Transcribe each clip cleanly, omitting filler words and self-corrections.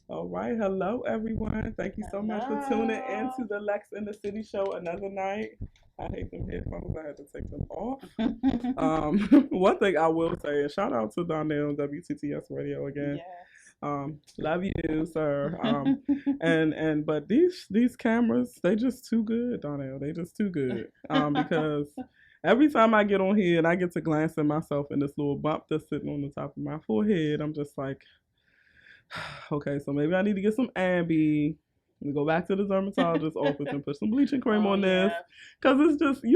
All right. Hello, everyone. Thank you so much for tuning in to Hello. the Lex in the City show another night. I hate them headphones. I had to take them off. One thing I will say is shout out to Donnell WTTS Radio again. Yes. Love you, sir. And but these cameras, they just too good, Donnell. They just too good. Because every time I get on here and I get to glance at myself in this little bump that's sitting on the top of my forehead, I'm just like, okay, so maybe I need to get some Ambi and go back to the dermatologist's office and put some bleaching cream Oh on this. yeah. Because it's just, it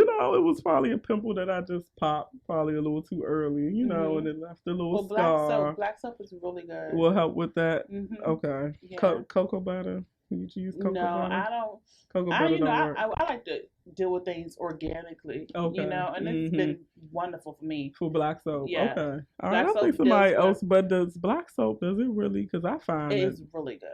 was probably a pimple that I just popped probably a little too early, and it left a little Well, scar. black soap is really good. Will help with that. Mhm. Okay. Yeah. Cocoa butter. You use cocoa No, butter? I don't. Cocoa I butter don't work. I like to deal with things organically. Okay. And it's been wonderful for me. For black soap. Yeah. Okay. All right. Black I think soap somebody does else, work. but does black soap, does it really? Because I find It that. is really good.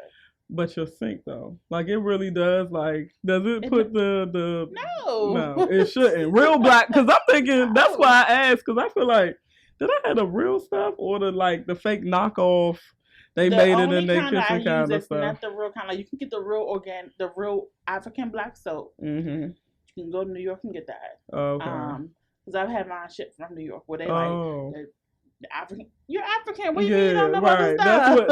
But your sink though, like it really does. Like, does it It put the? No. No, it shouldn't. Real black. Because I'm thinking that's No. why I asked. Because I feel like did I have the real stuff or the fake knockoff? They The made it only in their kind that I kitchen kind use of is stuff. not the real kind. Like you can get the real African black soap. Mhm. You can go to New York and get that. Okay. Because I've had mine shipped from New York, where they Oh. the African. You're African. What do you mean you Yeah, don't know about this right. That's stuff?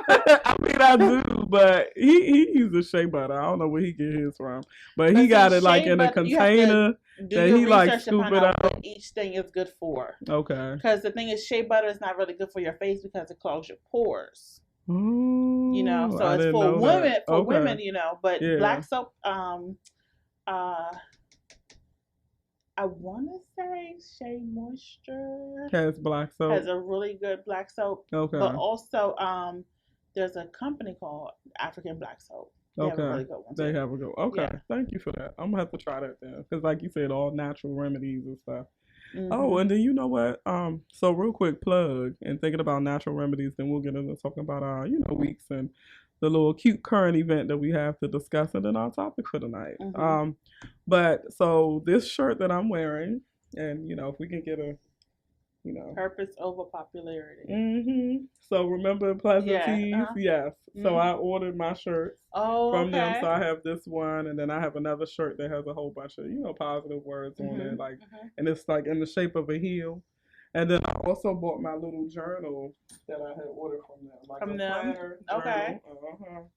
what. No, I mean I do, but he uses shea butter. I don't know where he get his from, but he But got see, it like shea in a butter, you have to container do that your he like research to scoop find it out out. what each thing is good for. Okay. Because the thing is, shea butter is not really good for your face because it clogs your pores. Oh, So I it's didn't for know women. that. For Okay. women, But Yeah. black soap, uh, I want to say Shea Moisture Has black soap. has a really good black soap. Okay. But also, there's a company called African Black Soap. They have a really good one too. They have a good. Okay. Yeah. Thank you for that. I'm gonna have to try that then, because like you said, all natural remedies and stuff. Mhm. Oh, and then you know what? So real quick plug and thinking about natural remedies, then we'll get into talking about our, weeks and the little cute current event that we have to discuss, and then our topic for tonight. Mhm. But so this shirt that I'm wearing, and if we can get a, Purpose over popularity. So remember Pleasant Yeah, Tees? Yes. So Mhm. I ordered my shirts Oh, from them. okay. So I have this one, and then I have another shirt that has a whole bunch of positive words on it, like, and it's like in the shape of a heel. And then I also bought my little journal that I had ordered from them, like From a them? planner Okay. journal.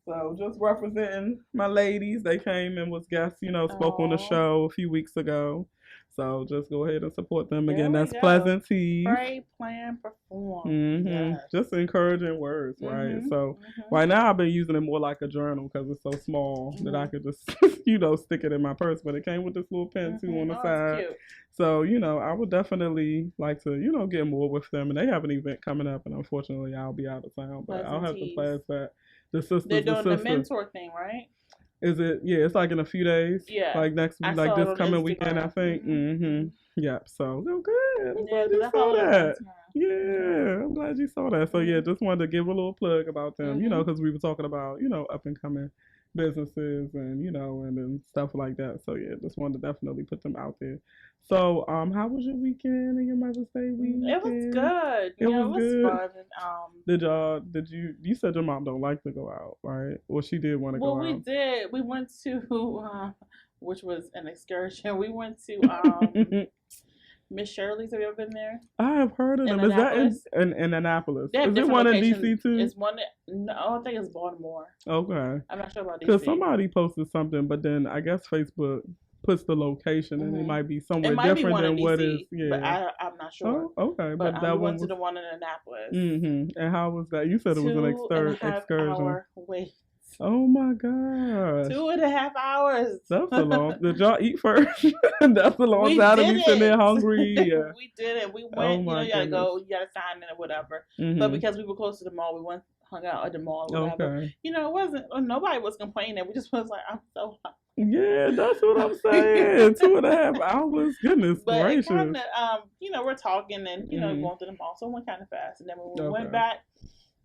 So just representing my ladies, they came and was guests, spoke on the Oh. show a few weeks ago. So just go ahead and support them There again. we That's go. Pleasant Tees. Pray, plan, perform. Yes. Just encouraging words, right? Mhm. So Mhm. right now I've been using it more like a journal because it's so small that I could just, stick it in my purse. But it came with this little pen too on the Oh, side. it's cute. So, I would definitely like to, get more with them. And they have an event coming up, and unfortunately I'll be out of town. But I'll Pleasant have to Tees. pass that. The sisters, They're doing the sisters. mentor thing, right? Is it? Yeah, it's like in a few days. Yeah. Like next I week, like saw it this on coming weekend, I Instagram. think. Mhm. Yep. So, good. I'm Yeah, glad you because I saw follow them on that. Instagram. Yeah, I'm glad you saw that. So, yeah, just wanted to give a little plug about them, Mhm. because we were talking about, up and coming businesses and, and then stuff like that. So, yeah, just wanted to definitely put them out there. So, how was your weekend and your Mother's Day weekend? It was good. It was good. Fun. And, you said your mom don't like to go out, right? Or she did want to go out? Well, we did. We went to, which was an excursion. We went to Miss Shirley's. Have you ever been there? I have heard of them. Is that in Annapolis? They have Is it one locations. in DC too? It's one. No, I think it's Baltimore. Okay. I'm not sure about DC. Because somebody posted something, but then I guess Facebook puts the location, and it might be somewhere different than what is. Yeah. But I'm not sure. Oh, okay. But that we went was to the one in Annapolis. And how was that? You said it was an excursion. 2.5-hour wait. Oh my gosh. 2.5 hours. That's a long. Did y'all eat first? That's a long time to be sitting there hungry. Yeah. We did it. We went. You gotta go. You gotta sign in or whatever. But because we were close to the mall, we went hung out at the mall or whatever. Okay. It wasn't. Nobody was complaining. We just was like, I'm so hungry. Yeah, that's what I'm saying. 2.5 hours. Goodness but gracious. But kind of, we're talking and going through the mall, so it went kind of fast. And then when we went back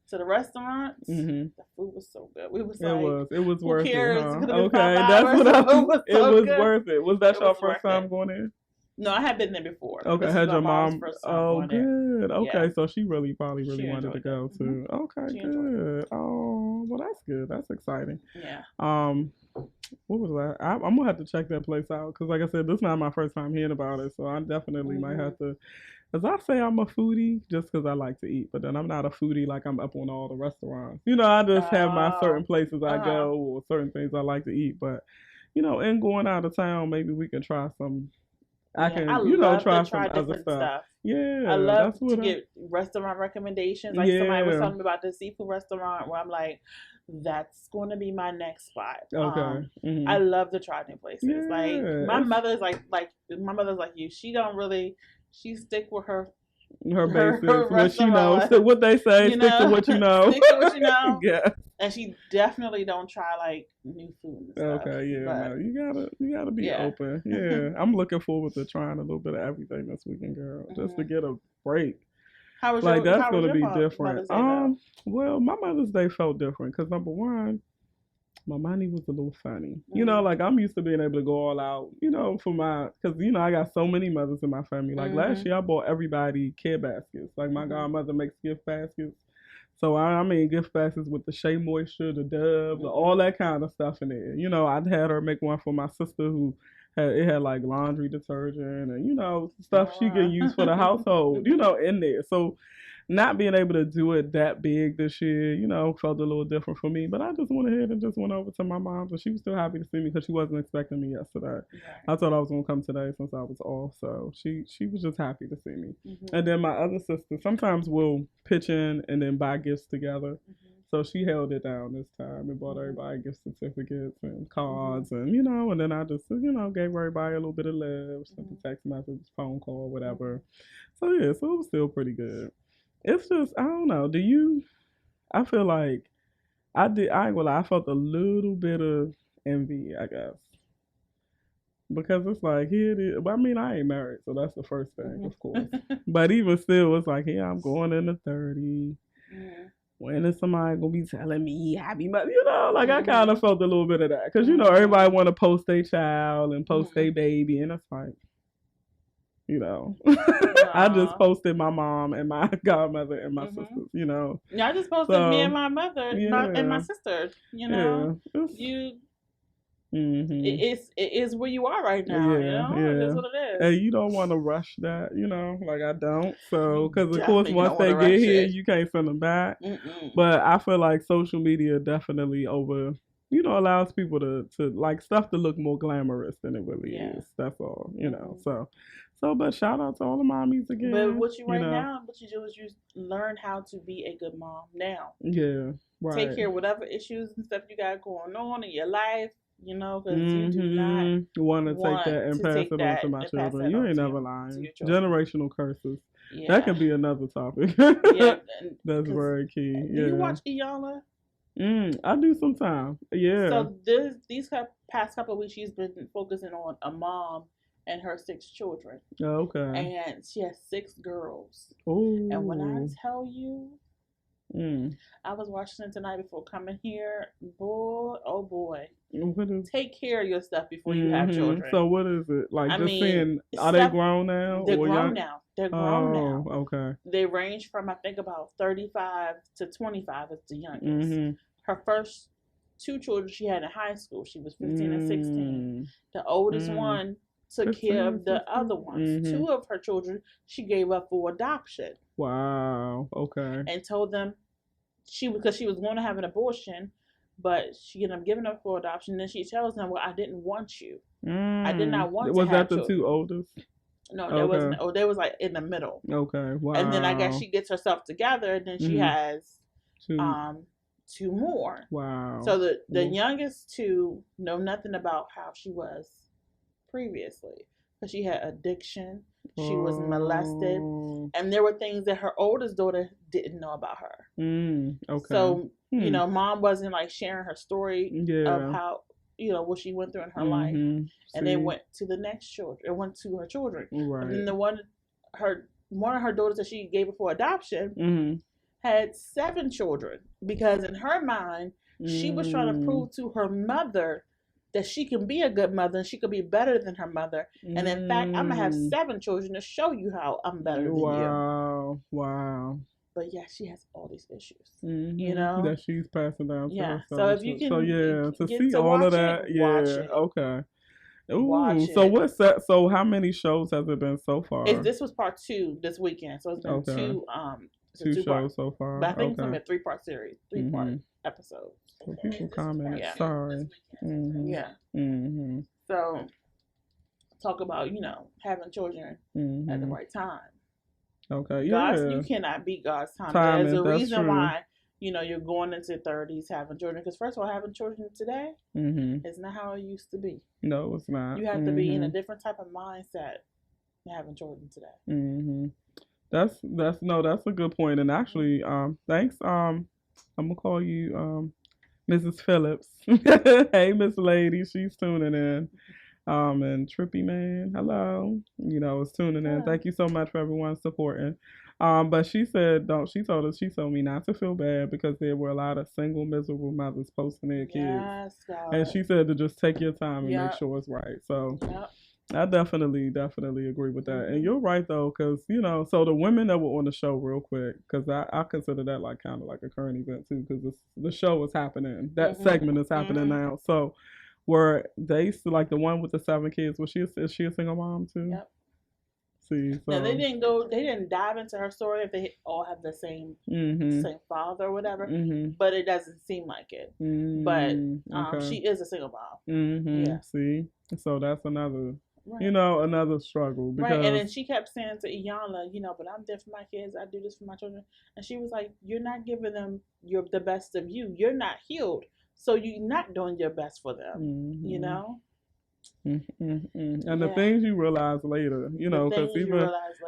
to the restaurants, the food was so good. We was like, it was worth cares? it. Huh? Okay, that's what I. it was worth it. Was that your first time it. going in? No, I had been there before. Okay, had your mom? Oh, good. There. Okay, Yeah. so she probably really wanted to go too. Okay, she good. Oh, well, that's good. That's exciting. Yeah. What was that? I'm gonna have to check that place out because, like I said, this is not my first time hearing about it, so I definitely might have to. As I say, I'm a foodie just because I like to eat, but then I'm not a foodie like I'm up on all the restaurants. I just have my certain places I go or certain things I like to eat. But in going out of town, maybe we can try some. I can, try some other stuff. Yeah, I love to get restaurant recommendations. Like somebody was telling me about the seafood restaurant where I'm like, that's going to be my next spot. Okay. I love to try new places. Yeah. Like my mother's like my mother's like you. She stick with her basics. What she knows. So what they say, stick to what you know. Stick to what you know. Yeah. And she definitely don't try like new food and stuff. Okay, yeah. But, no, you gotta be open. Yeah. I'm looking forward to trying a little bit of everything this weekend, girl. Just to get a break. How was that's gonna be different. Well, my Mother's Day felt different because number one, my money was a little funny. Like I'm used to being able to go all out, for because, I got so many mothers in my family. Like last year I bought everybody care baskets. Like my godmother makes gift baskets. So I mean gift baskets with the Shea Moisture, the Dove, all that kind of stuff in there. I'd had her make one for my sister who had like laundry detergent and, stuff she could use for the household, in there. So not being able to do it that big this year, felt a little different for me. But I just went ahead and just went over to my mom's, and she was still happy to see me because she wasn't expecting me yesterday. Right. I thought I was gonna come today since I was off, so she was just happy to see me. And then my other sister sometimes will pitch in and then buy gifts together. So she held it down this time and bought everybody gift certificates and cards and and then I just gave everybody a little bit of love, sent a text message, phone call, whatever. So yeah, so it was still pretty good. It's just I don't know. I feel like I ain't gonna lie, I felt a little bit of envy, I guess. Because it's like here it is. But I mean I ain't married, so that's the first thing, of course. But even still it's like, I'm going into 30. When is somebody gonna be telling me happy mother? Like I kind of felt a little bit of that. Because everybody wanna post their child and post their baby, and it's like I just posted my mom and my godmother and my sisters, Yeah, I just posted me and my mother and my sister, Yeah. It is where you are right now, It is what it is. And you don't want to rush that, like I don't. So, because of course, once they get here, you can't send them back. But I feel like social media definitely allows people to like stuff to look more glamorous than it really is. That's all, So, but shout out to all the mommies again. But what you do is you learn how to be a good mom now. Yeah, right. Take care of whatever issues and stuff you got going on in your life, because you do not want to take that and pass it on to my children. You ain't never lying. Generational curses. Yeah. That could be another topic. Yeah, that's very key. Do you watch Iyanla? I do sometimes. Yeah. So these past couple of weeks, she's been focusing on a mom and her 6 children. Oh, okay. And she has 6 girls. Ooh. And when I tell you, I was watching it tonight before coming here. Boy, oh boy. Take care of your stuff before you have children. So what is it? Like saying, are they grown now? They're grown now. They're grown now. Okay. They range from, I think, about 35 to 25 is the youngest. Her first 2 children she had in high school. She was 15 and 16. The oldest one took care of the other ones. 2 of her children she gave up for adoption. Wow. Okay. And told them because she was going to have an abortion, but she ended up giving up for adoption. And then she tells them, "Well, I didn't want you. I did not want to have that the children." 2 oldest? No, there wasn't. Oh, they was like in the middle. Okay. Wow. And then I guess she gets herself together, and then she has 2 more. Wow. So the youngest 2 know nothing about how she was previously, because she had addiction, she was molested, and there were things that her oldest daughter didn't know about her. Okay. So mom wasn't like sharing her story of how what she went through in her life, and then went to the next children. It went to her children, right. And then one of her daughters that she gave up for adoption had 7 children, because in her mind she was trying to prove to her mother that she can be a good mother and she could be better than her mother. And in fact, I'm gonna have 7 children to show you how I'm better than you. Wow. But yeah, she has all these issues, you know, that she's passing down to her. So if you can, to see all of that, watch it. Okay. Ooh, so what's that? So how many shows has it been so far? This was part 2 this weekend, so it's been two shows so far. But I think it's gonna be a 3-part series, 3-part episodes. So people comment. Sorry. So talk about having children at the right time. Okay, you cannot beat God's time. There's a reason why you're going into 30s having children, because first of all, having children today is not how it used to be. No, it's not. You have to be in a different type of mindset having children today. That's a good point. And actually, thanks. I'm gonna call you Mrs. Phillips. Hey, Miss Lady, she's tuning in. And Trippy Man, hello. Is tuning in. Thank you so much for everyone supporting. But she said, she told me not to feel bad because there were a lot of single, miserable mothers posting their kids. Yes, God. And she said to just take your time and make sure it's right. So I definitely agree with that. And you're right, though, because, so the women that were on the show real quick, because I consider that like kind of like a current event, too, because the show is happening. That segment is happening now. So were they, like the one with the 7 kids, is she a single mom, too? Yep. See, so. Now, they didn't dive into her story if they all have the same father or whatever, but it doesn't seem like it. But she is a single mom. Yeah. See, so that's another, another struggle. Because... And then she kept saying to Iyanla, but I'm there for my kids. I do this for my children. And she was like, you're not giving them the best of you. You're not healed. So you're not doing your best for them, And the things you realize later, because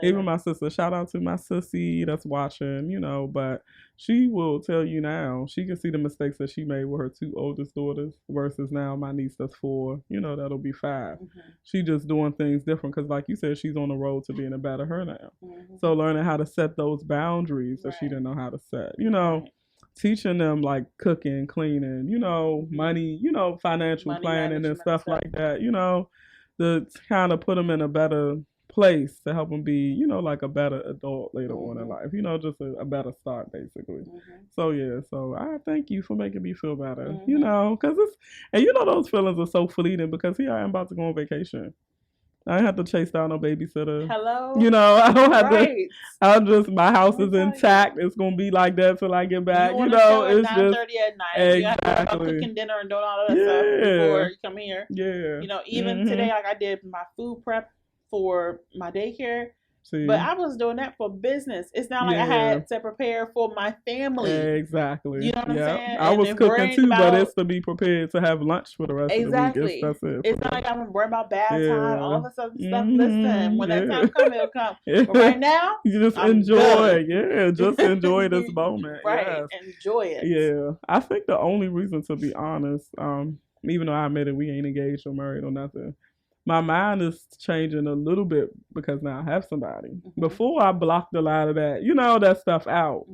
even my sister, shout out to my sissy that's watching, but she will tell you now, she can see the mistakes that she made with her 2 oldest daughters versus now my niece that's 4, that'll be 5. She just doing things different because like you said, she's on the road to being a better her now. So learning how to set those boundaries that she didn't know how to set, teaching them like cooking, cleaning, money, financial planning and stuff like that, to kind of put them in a better place to help them be, like a better adult later on in life, just a better start basically. So so I thank you for making me feel better, because those feelings are so fleeting because here I am about to go on vacation. I don't have to chase down no babysitter. Hello? I don't have to. I'm just, my house is intact. It's going to be like that till I get back. It's just 9:30 at night. Exactly. You have to have cooking dinner and doing all of that stuff before you come here. Yeah. Even today, like I did my food prep for my daycare. See? But I was doing that for business. It's not like I had to prepare for my family. Exactly. You know what I'm saying? I was cooking too, but it's to be prepared to have lunch for the rest of the week. That's it. It's not like I'm worried about bath time, all this other stuff. Listen, when that time comes, it'll come. But right now, you just enjoy. Just enjoy this moment. Right. Enjoy it. Yeah. I think the only reason, to be honest, even though I admit it, we ain't engaged or married or nothing, my mind is changing a little bit because now I have somebody. Before I blocked a lot of that, that stuff out.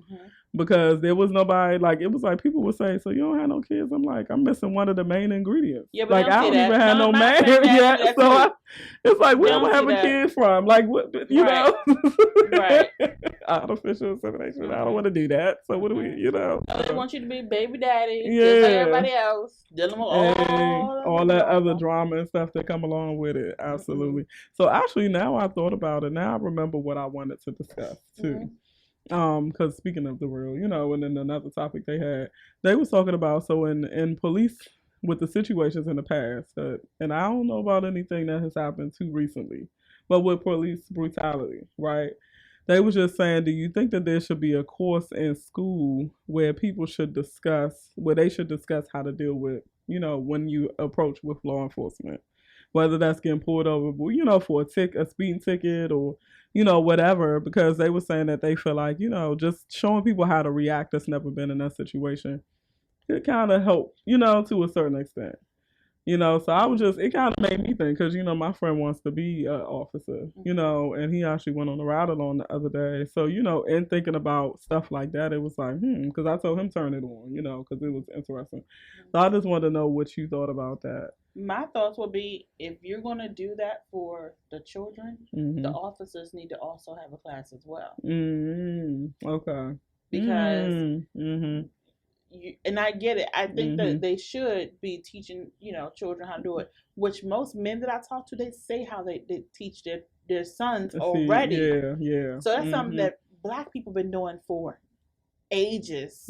Because there was nobody, like, it was like people would say, so you don't have no kids? I'm like, I'm missing one of the main ingredients. Yeah, but like, I don't even have no man yet. So it's like, where am I having kids from? Like, what, know? Right. Artificial insemination. I don't want to do that. So what do we, They want you to be baby daddy, just like everybody else. Dealing with all that other drama and stuff that come along with it. Absolutely. So actually, now I thought about it. Now I remember what I wanted to discuss, too. Because speaking of the real, and then another topic they was talking about, so in police, with the situations in the past, and I don't know about anything that has happened too recently, but with police brutality, right? They was just saying, do you think that there should be a course in school where they should discuss how to deal with, when you approach with law enforcement, whether that's getting pulled over, for a speeding ticket or, whatever, because they were saying that they feel like, just showing people how to react that's never been in that situation, it kind of help, to a certain extent. You know, so I was just, it kind of made me think, because, you know, my friend wants to be an officer, you know, and he actually went on a ride along the other day. So, you know, in thinking about stuff like that, it was like, because I told him turn it on, you know, because it was interesting. So I just wanted to know what you thought about that. My thoughts would be, if you're going to do that for the children, the officers need to also have a class as well. Okay. Because and I get it. I think that they should be teaching, you know, children how to do it. Which most men that I talk to, they say how they teach their sons already. Yeah. So that's something that Black people been doing for ages.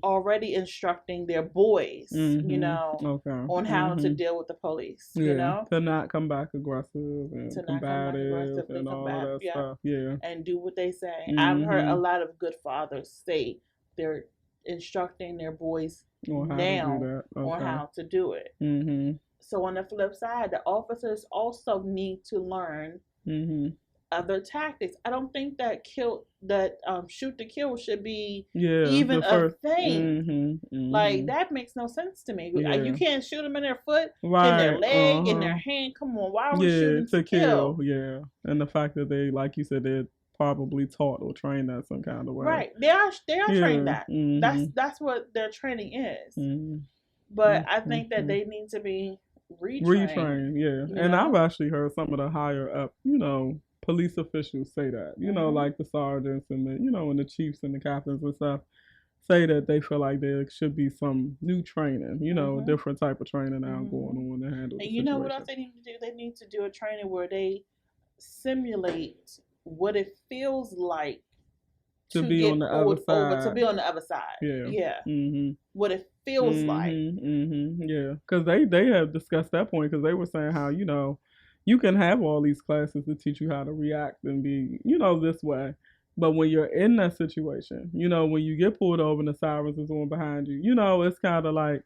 Already instructing their boys, you know, on how to deal with the police. You know, to not come back aggressive and combative and all of that stuff. Yeah, and do what they say. I've heard a lot of good fathers say they're instructing their boys now on how to do it. So on the flip side, the officers also need to learn other tactics. I don't think that shoot to kill should be even a thing. Like, that makes no sense to me. You can't shoot them in their foot, in their leg, in their hand. Come on, why are we shooting to kill? Yeah, and the fact that they, like you said, they're probably taught or trained that some kind of way. Right, they are trained that. That's what their training is. But I think that they need to be retrained. Yeah, and I've actually heard some of the higher up, you know, police officials say that, you know, like the sergeants and the, you know, and the chiefs and the captains and stuff, say that they feel like there should be some new training, you know, a different type of training now going on to handle. And you know what else they need to do? They need to do a training where they simulate what it feels like to be on the other side. To be on the other side. Yeah. What it feels like. Yeah, because they have discussed that point, because they were saying how, you know, you can have all these classes to teach you how to react and be, you know, this way. But when you're in that situation, you know, when you get pulled over and the sirens is on behind you, you know, it's kind of like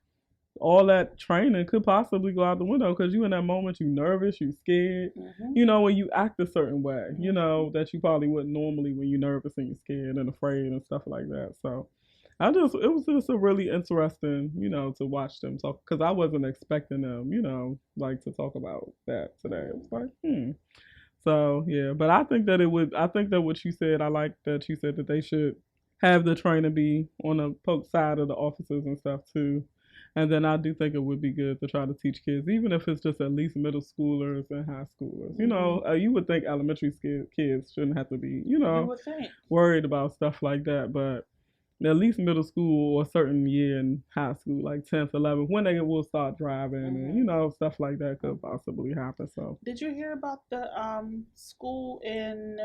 all that training could possibly go out the window, because you in that moment, you nervous, you scared, you know, when you act a certain way, you know, that you probably wouldn't normally when you're nervous and you're scared and afraid and stuff like that. So it was just a really interesting, you know, to watch them talk, because I wasn't expecting them, you know, like to talk about that today. It was like, So yeah, but I think that what you said, I like that you said that they should have the training be on the side of the officers and stuff too. And then I do think it would be good to try to teach kids, even if it's just at least middle schoolers and high schoolers. You know, you would think elementary kids shouldn't have to be, you know, worried about stuff like that, but at least middle school or a certain year in high school, like 10th, 11th, when they will start driving and, you know, stuff like that could possibly happen. So, did you hear about the school in,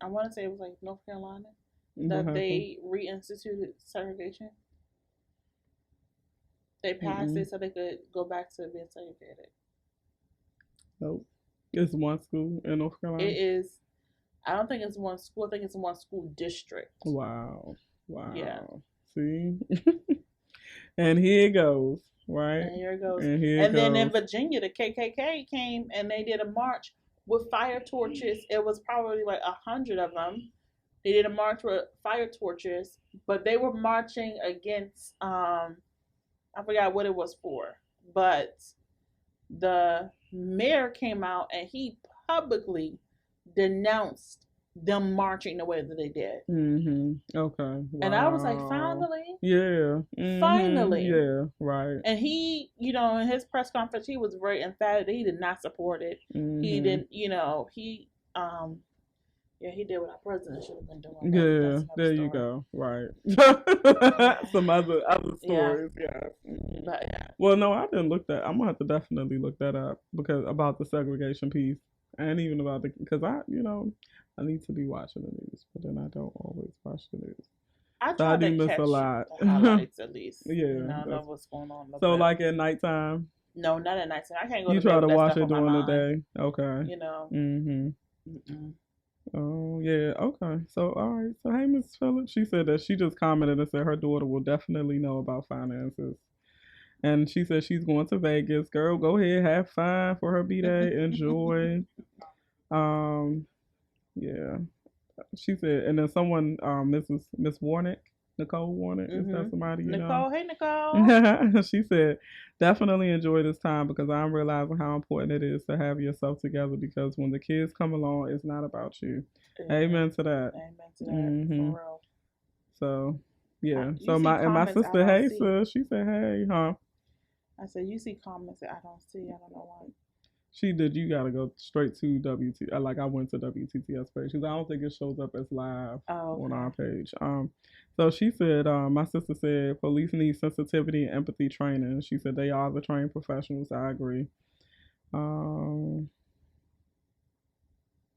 I want to say it was like North Carolina, that they reinstituted segregation? They passed it so they could go back to being segregated. Nope. It's one school in North Carolina? It is. I don't think it's one school. I think it's one school district. Wow. Yeah. See? And here it goes, right? And here it goes. And then in Virginia, the KKK came and they did a march with fire torches. It was probably like 100 of them. They did a march with fire torches, but they were marching against, I forgot what it was for, but the mayor came out and he publicly denounced them marching the way that they did. Okay. Wow. And I was like, finally? Yeah. Finally. Yeah, right. And he, you know, in his press conference, he was very emphatic that he did not support it. He didn't, you know, he did what our president should have been doing. Yeah, there you go. Right. Some other stories, yeah. But yeah. Well, no, I didn't look that. I'm gonna have to definitely look that up, because about the segregation piece, and even about because I need to be watching the news, but then I don't always watch the news. I do miss a lot. The highlights at least. Yeah. Know what's going on. So like at nighttime. No, not at nighttime. I can't go. You try to watch it during the day. Okay. You know. Oh yeah, okay. So all right. So hey, Miss Phillips, she said that she just commented and said her daughter will definitely know about finances, and she said she's going to Vegas. Girl, go ahead, have fun for her B-Day, enjoy. Yeah. She said, and then someone, Miss Warnick, Nicole wanted. Is that somebody you Nicole, know? hey Nicole. She said, definitely enjoy this time because I'm realizing how important it is to have yourself together because when the kids come along, it's not about you. Amen to that. Amen to that. For real. So, yeah. You So see my comments I sister, don't hey, see. sis, she said, hey, huh? I said, you see comments that I don't see. I don't know why. She did. You gotta go straight to WT. Like I went to WTTS page because I don't think it shows up as live on our page. So she said, my sister said police need sensitivity and empathy training. She said they are the trained professionals. I agree. Um,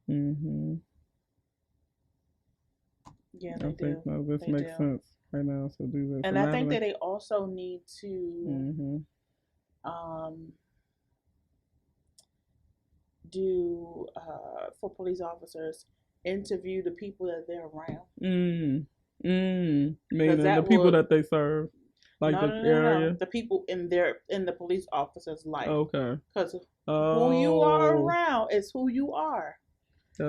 hmm Yeah, I they think do. no, this They makes do. sense right now. So do this. And I think that they also need to do for police officers interview the people that they're around. Meaning the people that they serve, like no, the no, no, area. no. The people in the police officer's life. Okay. Because who you are around is who you are.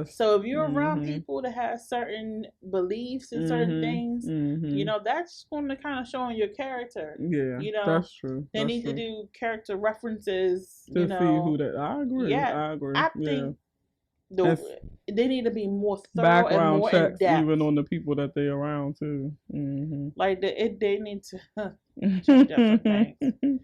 So if you're around people that have certain beliefs and certain things, you know, that's going to kind of show in your character. Yeah, you know, that's true. They need to do character references. To see who that. I agree. Yeah, I agree. I think they need to be more thorough and background more checks, in depth. even on the people that they're around too. Like they need to change up some things.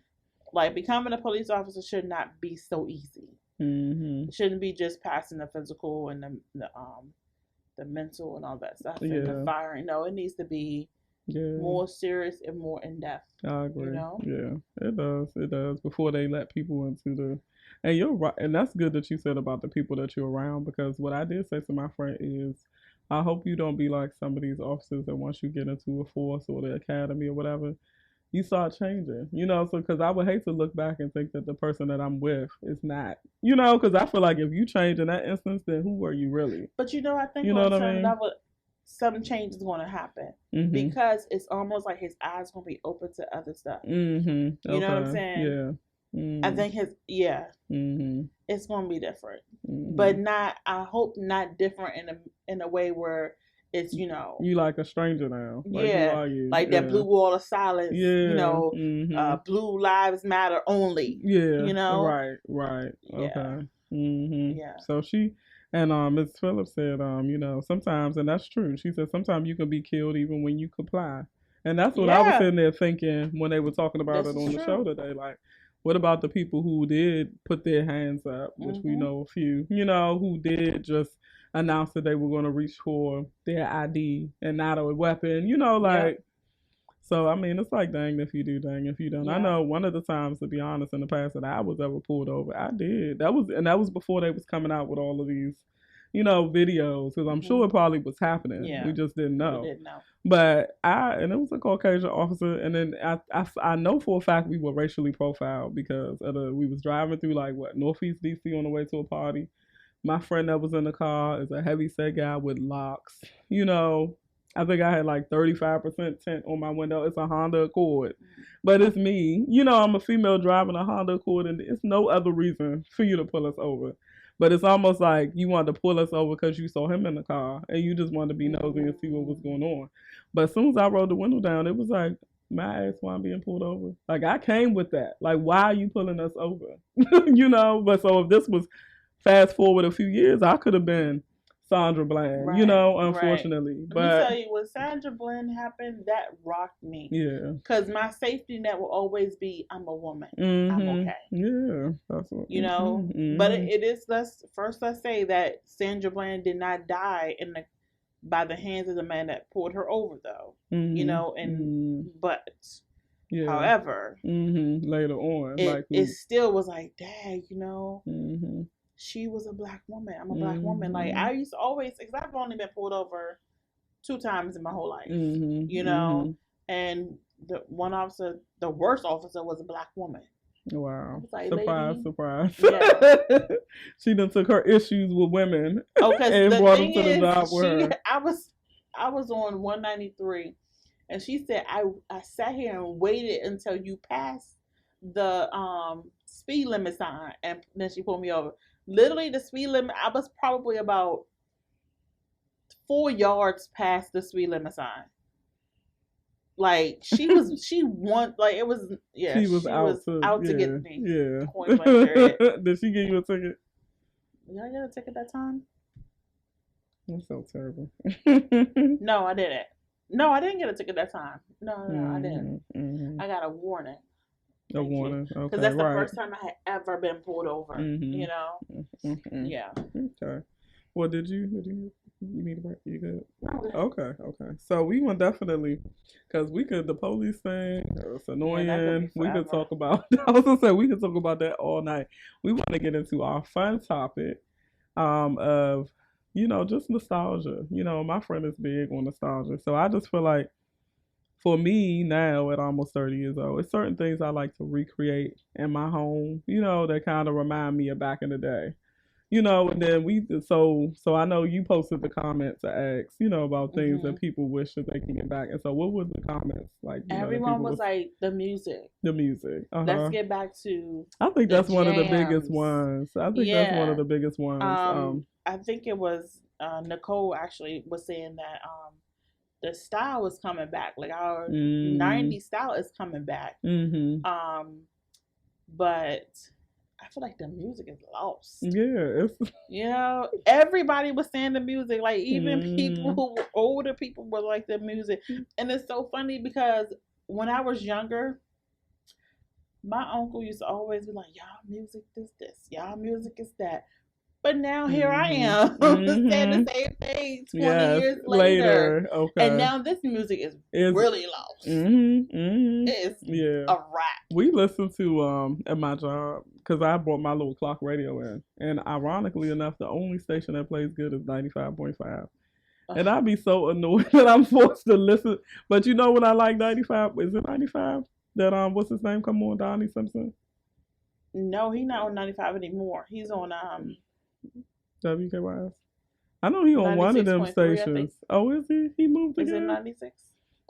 Like becoming a police officer should not be so easy. It shouldn't be just passing the physical and the mental and all that stuff and the firing. No, it needs to be more serious and more in depth. I agree. You know? Yeah, it does. It does. Before they let people into the, and you're right, and that's good that you said about the people that you're around because what I did say to my friend is, I hope you don't be like some of these officers that once you get into a force or the academy or whatever, you start changing, you know, so because I would hate to look back and think that the person that I'm with is not, you know, because I feel like if you change in that instance, then who are you really? But you know, I think on some level, some change is going to happen because it's almost like his eyes going to be open to other stuff. You know what I'm saying? Yeah. I think it's going to be different, but not. I hope not different in a way where it's, you know, you like a stranger now. Like, who are you? Like that blue wall of silence. You know, blue lives matter only. You know, right. Okay. Yeah. So she and Ms. Phillips said, you know, sometimes, and that's true. She said sometimes you can be killed even when you comply, and that's what I was sitting there thinking when they were talking about it on the show today. Like, what about the people who did put their hands up, which we know a few, you know, who did just announced that they were going to reach for their ID and not a weapon, you know, like. So I mean, it's like dang if you do, dang if you don't. I know one of the times, to be honest, in the past that I was ever pulled over, I did. That was before they was coming out with all of these, you know, videos. Because I'm sure it probably was happening. We just didn't know. But and it was a Caucasian officer, and then I know for a fact we were racially profiled because we was driving through like Northeast DC on the way to a party. My friend that was in the car is a heavy-set guy with locks. You know, I think I had like 35% tint on my window. It's a Honda Accord. But it's me. You know, I'm a female driving a Honda Accord, and it's no other reason for you to pull us over. But it's almost like you wanted to pull us over because you saw him in the car, and you just wanted to be nosy and see what was going on. But as soon as I rolled the window down, it was like, may I ask why I'm being pulled over? Like, I came with that. Like, why are you pulling us over? You know? But so if this was fast forward a few years, I could have been Sandra Bland, you know, unfortunately. But let me tell you, when Sandra Bland happened, that rocked me. Yeah. Because my safety net will always be, I'm a woman. I'm okay. Yeah. That's what, you know, but it is, let's say that Sandra Bland did not die by the hands of the man that pulled her over, though. You know, but however, later on, it still was like, dang, you know, she was a black woman. I'm a black woman. Like, I used to always, because I've only been pulled over 2 times in my whole life, you know, and the one officer, the worst officer, was a black woman. Wow. Like, surprise. Yeah. She done took her issues with women and brought them to the job with her. I was on 193, and she said, I sat here and waited until you passed the speed limit sign, and then she pulled me over. Literally, the speed limit, I was probably about 4 yards past the speed limit sign. Like she was out to get me. Yeah. Point blank period. Did she give you a ticket? Did I get a ticket that time? That's so terrible. No, I didn't. No, I didn't get a ticket that time. No, I didn't. Mm-hmm. I got a warning. A warning, okay. Because that's the first time I had ever been pulled over. Mm-hmm. You know. Mm-hmm. Yeah. Okay. Well, did you need a break? You good? Okay. Okay. So we want definitely, because the police thing, it's annoying. Yeah, we could talk about. I was gonna say we could talk about that all night. We want to get into our fun topic, of, just nostalgia. My friend is big on nostalgia, so I just feel like, for me now at almost 30 years old, it's certain things I like to recreate in my home. That kind of remind me of back in the day. And then so I know you posted the comments to ask, about things that people wish that they can get back. And so what was the comments like? Everyone was like the music. The music. Let's get back to I think that's one of the biggest ones. I think that's one of the biggest ones. I think it was Nicole actually was saying that the style is coming back. Like our 90s style is coming back. Mm-hmm. But I feel like the music is lost. Yeah, everybody was saying the music. Like even people who were older people were like the music, and it's so funny because when I was younger, my uncle used to always be like, "Y'all music is this, y'all music is that." But now here I am, saying the same thing 20 years later. Okay. And now this music is really lost. It's a rap. We listen to at my job, because I brought my little clock radio in, and ironically enough, the only station that plays good is 95.5. And I'd be so annoyed that I'm forced to listen. But when I like 95, is it 95? That what's his name come on, Donnie Simpson? No, he's not on 95 anymore. He's on WKYS. I know he on one of them stations. Oh, is he? He moved again? Is it 96?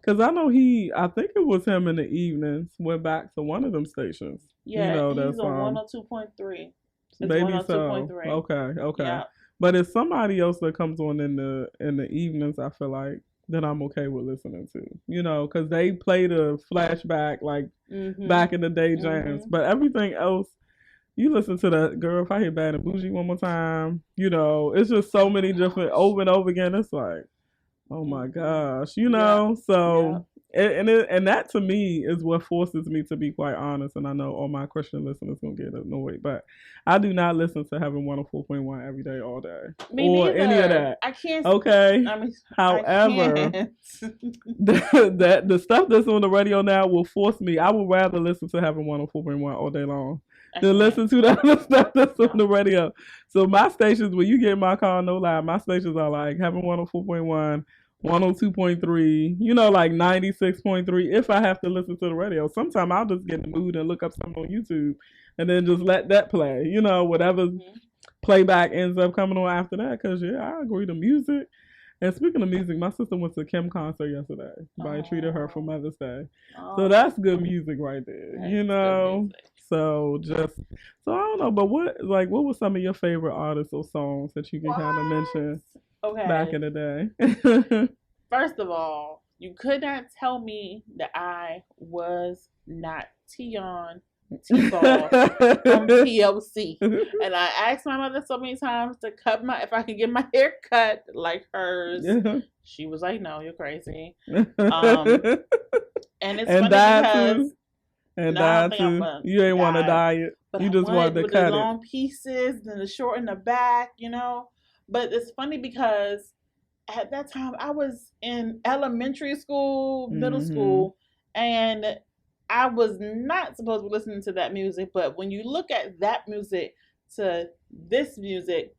Because I know I think it was him in the evenings, went back to one of them stations. Yeah, he's on 102.3. Maybe so. Okay. Yeah. But it's somebody else that comes on in the evenings, I feel like, that I'm okay with listening to. Because they play the flashback, like, back in the day jams. But everything else, you listen to that, girl, if I hear Bad and Bougie one more time, it's just so many different, over and over again. It's like, oh my gosh, so, and that to me is what forces me to be quite honest. And I know all my Christian listeners going to get annoyed, but I do not listen to Heaven 104.1 every day, all day. Me or neither. Any of that. I can't. Okay. However, the stuff that's on the radio now will force me. I would rather listen to Heaven 104.1 all day long to listen to the other stuff that's on the radio. So my stations, when you get in my car, no lie, my stations are like Heaven 104.1, 102.3, like 96.3 if I have to listen to the radio. Sometimes I'll just get in the mood and look up something on YouTube and then just let that play. Whatever playback ends up coming on after that. Because, I agree, the music. And speaking of music, my sister went to Kim concert yesterday. Somebody treated her for Mother's Day. So that's good music right there, So I don't know, but what were some of your favorite artists or songs that you can kind of mention back in the day? First of all, you could not tell me that I was not Tion T-Ball from TLC. And I asked my mother so many times to if I could get my hair cut like hers. She was like, "No, you're crazy." And it's funny because you ain't want to dye it. But you just wanted to cut it. The long pieces and the short in the back, But it's funny because at that time I was in elementary school, middle school, and I was not supposed to be listening to that music. But when you look at that music to this music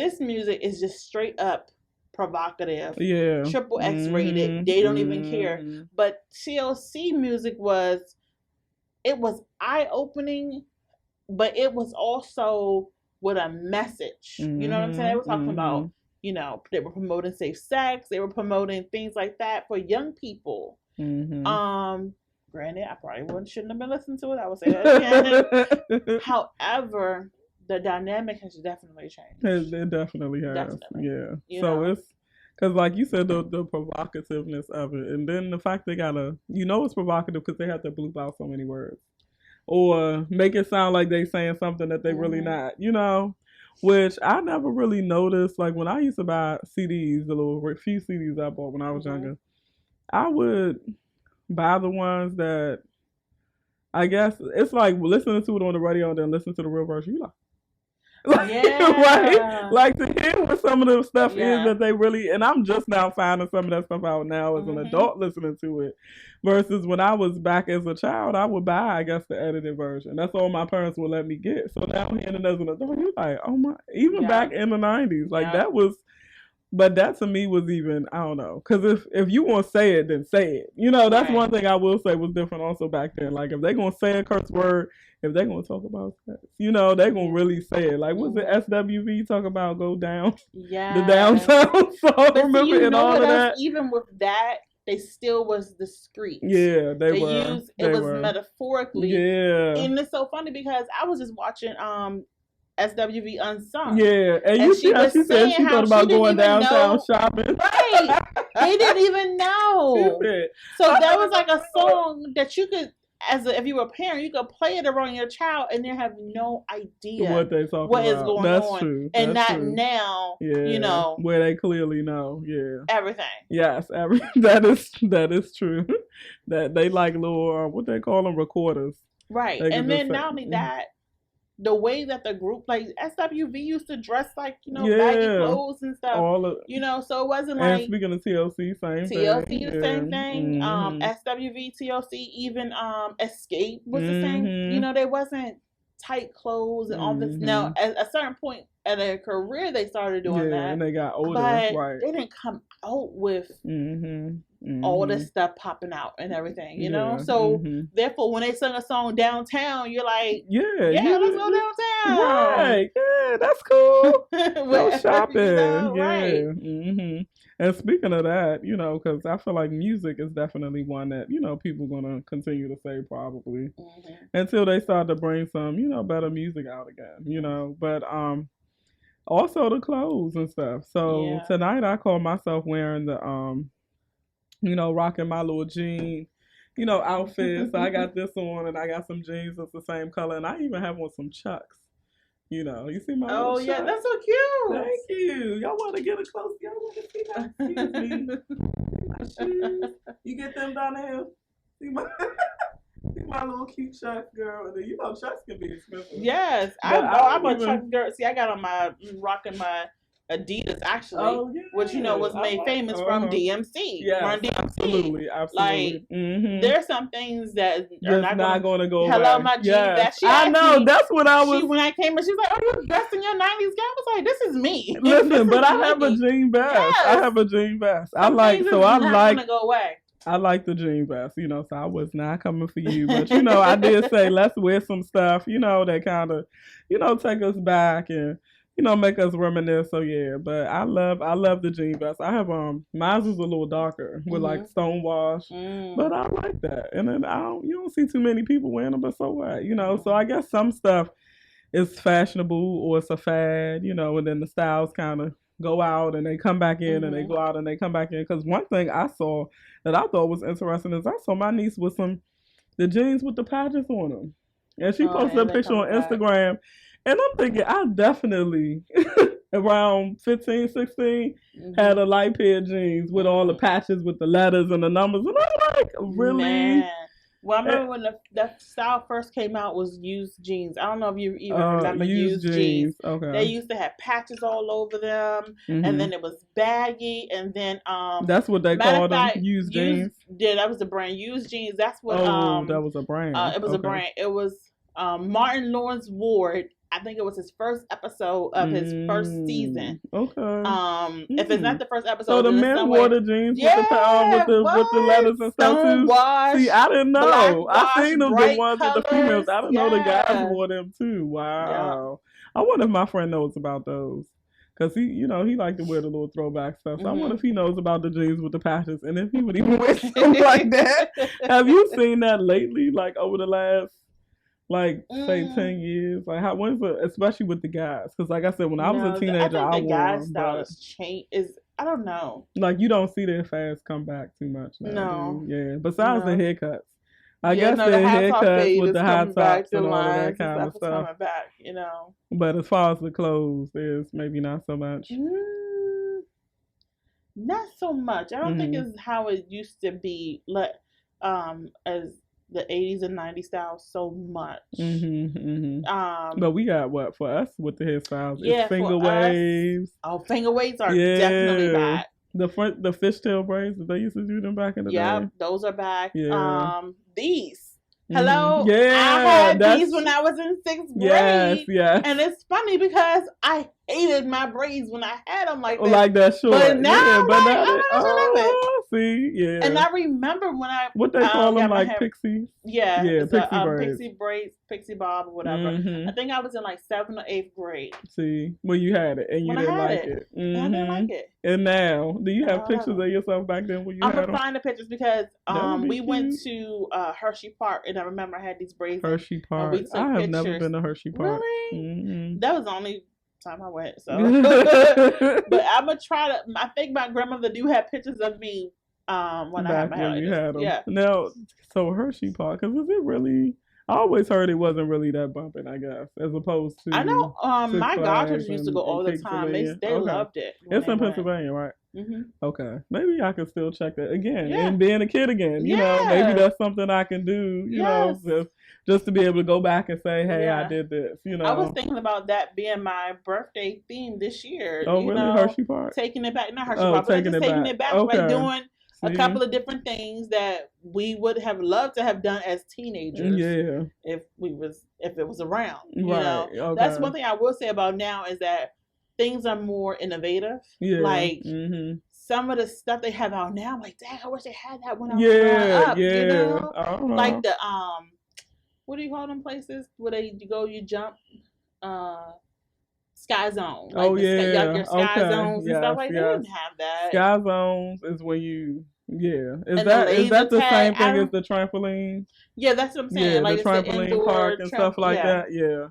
is just straight up provocative. Yeah. Triple X rated. They don't even care. But TLC music was eye-opening, but it was also with a message. You know what I'm saying? They were talking about, they were promoting safe sex. They were promoting things like that for young people. Granted, I probably shouldn't have been listening to it. I would say that again. However, the dynamic has definitely changed. It definitely has. Definitely. Yeah. So Because, like you said, the provocativeness of it, and then the fact they gotta, it's provocative because they have to bleep out so many words or make it sound like they saying something that they really not, which I never really noticed. Like when I used to buy CDs, the little few CDs I bought when I was younger, I would buy the ones that I guess it's like listening to it on the radio and then listen to the real version. You like, right? Like to hear what some of the stuff is that they really, and I'm just now finding some of that stuff out now as an adult listening to it, versus when I was back as a child, I would buy, I guess, the edited version. That's all my parents would let me get. So now hearing it as an adult, you're like, oh my, even back in the 90s, like that was. But that to me was even, I don't know, because if you want to say it, then say it. That's one thing I will say was different also back then. Like if they're going to say a curse word, if they're going to talk about sex, they're going to really say it. Like was it SWV talk about go down? Yeah. The downtown song, remember and all of that? Even with that, they still was discreet. Yeah, they were. It was metaphorically. Yeah. And it's so funny because I was just watching SWV Unsung. Yeah, and you see how she said she thought about going downtown shopping. Right. They didn't even know. So that was like a song that you could, if you were a parent, you could play it around your child and they have no idea what they talking what about. Is going That's on. True. And That's not true. Now, where they clearly know. Yeah. Everything. Yes, that is true. That they like little, what they call them, recorders. Right. And then not only that, the way that the group, like SWV used to dress like, baggy clothes and stuff. So it wasn't like. And speaking of TLC, same thing. TLC, the same thing. SWV, TLC, even Escape was the same. They wasn't tight clothes and all this. Now, at a certain point in their career, they started doing that. And they got older, but right? They didn't come out with all this stuff popping out and everything, So therefore, when they sing a song downtown, you're like, let's go downtown. Right? Yeah, that's cool. Go shopping. Right. And speaking of that, because I feel like music is definitely one that people gonna continue to say probably until they start to bring some better music out again. But also the clothes and stuff. So tonight I call myself wearing the rocking my little jean, outfit. So I got this on and I got some jeans that's the same color, and I even have on some Chucks. You see my little Chucks? Yeah, that's so cute. Thank you. Y'all want to get a close? Y'all want to see that? Excuse me. My shoes. You get them down there? See my little cute Chucks, girl. And Chucks can be expensive. Yes, I'm a Chucks girl. See, I got on rocking my Adidas actually, which was made famous from DMC. Yeah, absolutely. Like there's some things that are not going to go. Hello, my jean vest. I know. That's what I was. When I came in, she was like, "Oh, you dressed in your '90s gown?" I was like, "This is me." Listen, but I have a jean vest. Yes. I have a jean vest. I like. Go away. I like the jean vest, so I was not coming for you. But, I did say, let's wear some stuff, that kind of, take us back and, make us reminisce. So, yeah, but I love the jean vest. I have, mine's is a little darker with like stonewash, but I like that. And then you don't see too many people wearing them, but so what, So I guess some stuff is fashionable or it's a fad, and then the styles kind of go out and they come back in and they go out and they come back in. Because one thing I saw that I thought was interesting is I saw my niece with the jeans with the patches on them. And she posted a picture on Instagram. And I'm thinking, I definitely, around 15, 16, had a light pair of jeans with all the patches with the letters and the numbers. And I'm like, really? Man. Well, I remember when the style first came out was used jeans. I don't know if you even remember used jeans. Okay. They used to have patches all over them, and then it was baggy, and then that's what they called them, used jeans. Yeah, that was the brand, used jeans. That's what. That was a brand. It was a brand. It was Martin Lawrence Ward. I think it was his first episode of his first season. Okay. If it's not the first episode, so the men wore the jeans with the letters and stuff too. See, I didn't know. I seen them the ones with the females. I didn't know the guys wore them too. Wow. Yeah. I wonder if my friend knows about those. Cause he liked to wear the little throwback stuff. So I wonder if he knows about the jeans with the patches and if he would even wear something like that. Have you seen that lately? Like over the last, say 10 years, when's especially with the guys? Because like I said, when I was a teenager, I think the guys' style has changed. I don't know. Like you don't see their fads come back too much now, No. do you? Yeah. Besides the haircuts. I Yeah, guess no, the the high top haircuts fade with is the high coming back. tops The and all of that lines and kind of stuff is stuff. coming back. You know. But as far as the clothes, there's maybe not so much. Not so much. I don't think it's how it used to be. As the 80s and 90s style so much. But we got what for us with the hairstyles? Yeah, it's finger waves. Finger waves are definitely back. The fishtail braids, they used to do them back in the day. Yeah, those are back. Yeah. These. Hello. Yeah, I had these when I was in 6th grade. Yes. And it's funny because I hated my braids when I had them like this. Like that short. But now, I love it. See, yeah. And I remember when what they call them, like pixies. Yeah, pixie braids. Pixie braids, pixie bob, or whatever. I think I was in like 7th or 8th grade. See, well, you had it and you didn't like it. I didn't like it. And now, do you have pictures of yourself back then when you had them? I'm gonna find the pictures because we went to Hershey Park, and I remember I had these braids. Hershey Park. I have never been to Hershey Park. Really? That was the only time I went. So, but I'm gonna try to. I think my grandmother do have pictures of me when I had my hair. You had them. Yeah. Now, so Hershey Park, because is it really? I always heard it wasn't really that bumping, I guess, as opposed to. I know my goddaughters used to go all the time. They loved it. It's in Pennsylvania, right? Okay, maybe I can still check that again. Yeah. And being a kid again, you know, maybe that's something I can do. You know, just to be able to go back and say, hey, I did this. You know, I was thinking about that being my birthday theme this year. Oh, really? Hershey Park? Taking it back, not Hershey Park, but taking it back. Okay. Like doing a couple of different things that we would have loved to have done as teenagers. Yeah. If it was around. You right. know? Okay. That's one thing I will say about now is that things are more innovative. Yeah. Like some of the stuff they have out now, I'm like, dang, I wish they had that when I was growing up. Yeah. You know? Like the what do you call them places where you jump? Sky Zone. Like your Sky Zones and stuff like that. They didn't have that. Sky Zones is when you Is that the same thing as the trampoline? Yeah, that's what I'm saying. Yeah, like the trampoline park and stuff like that. Yeah.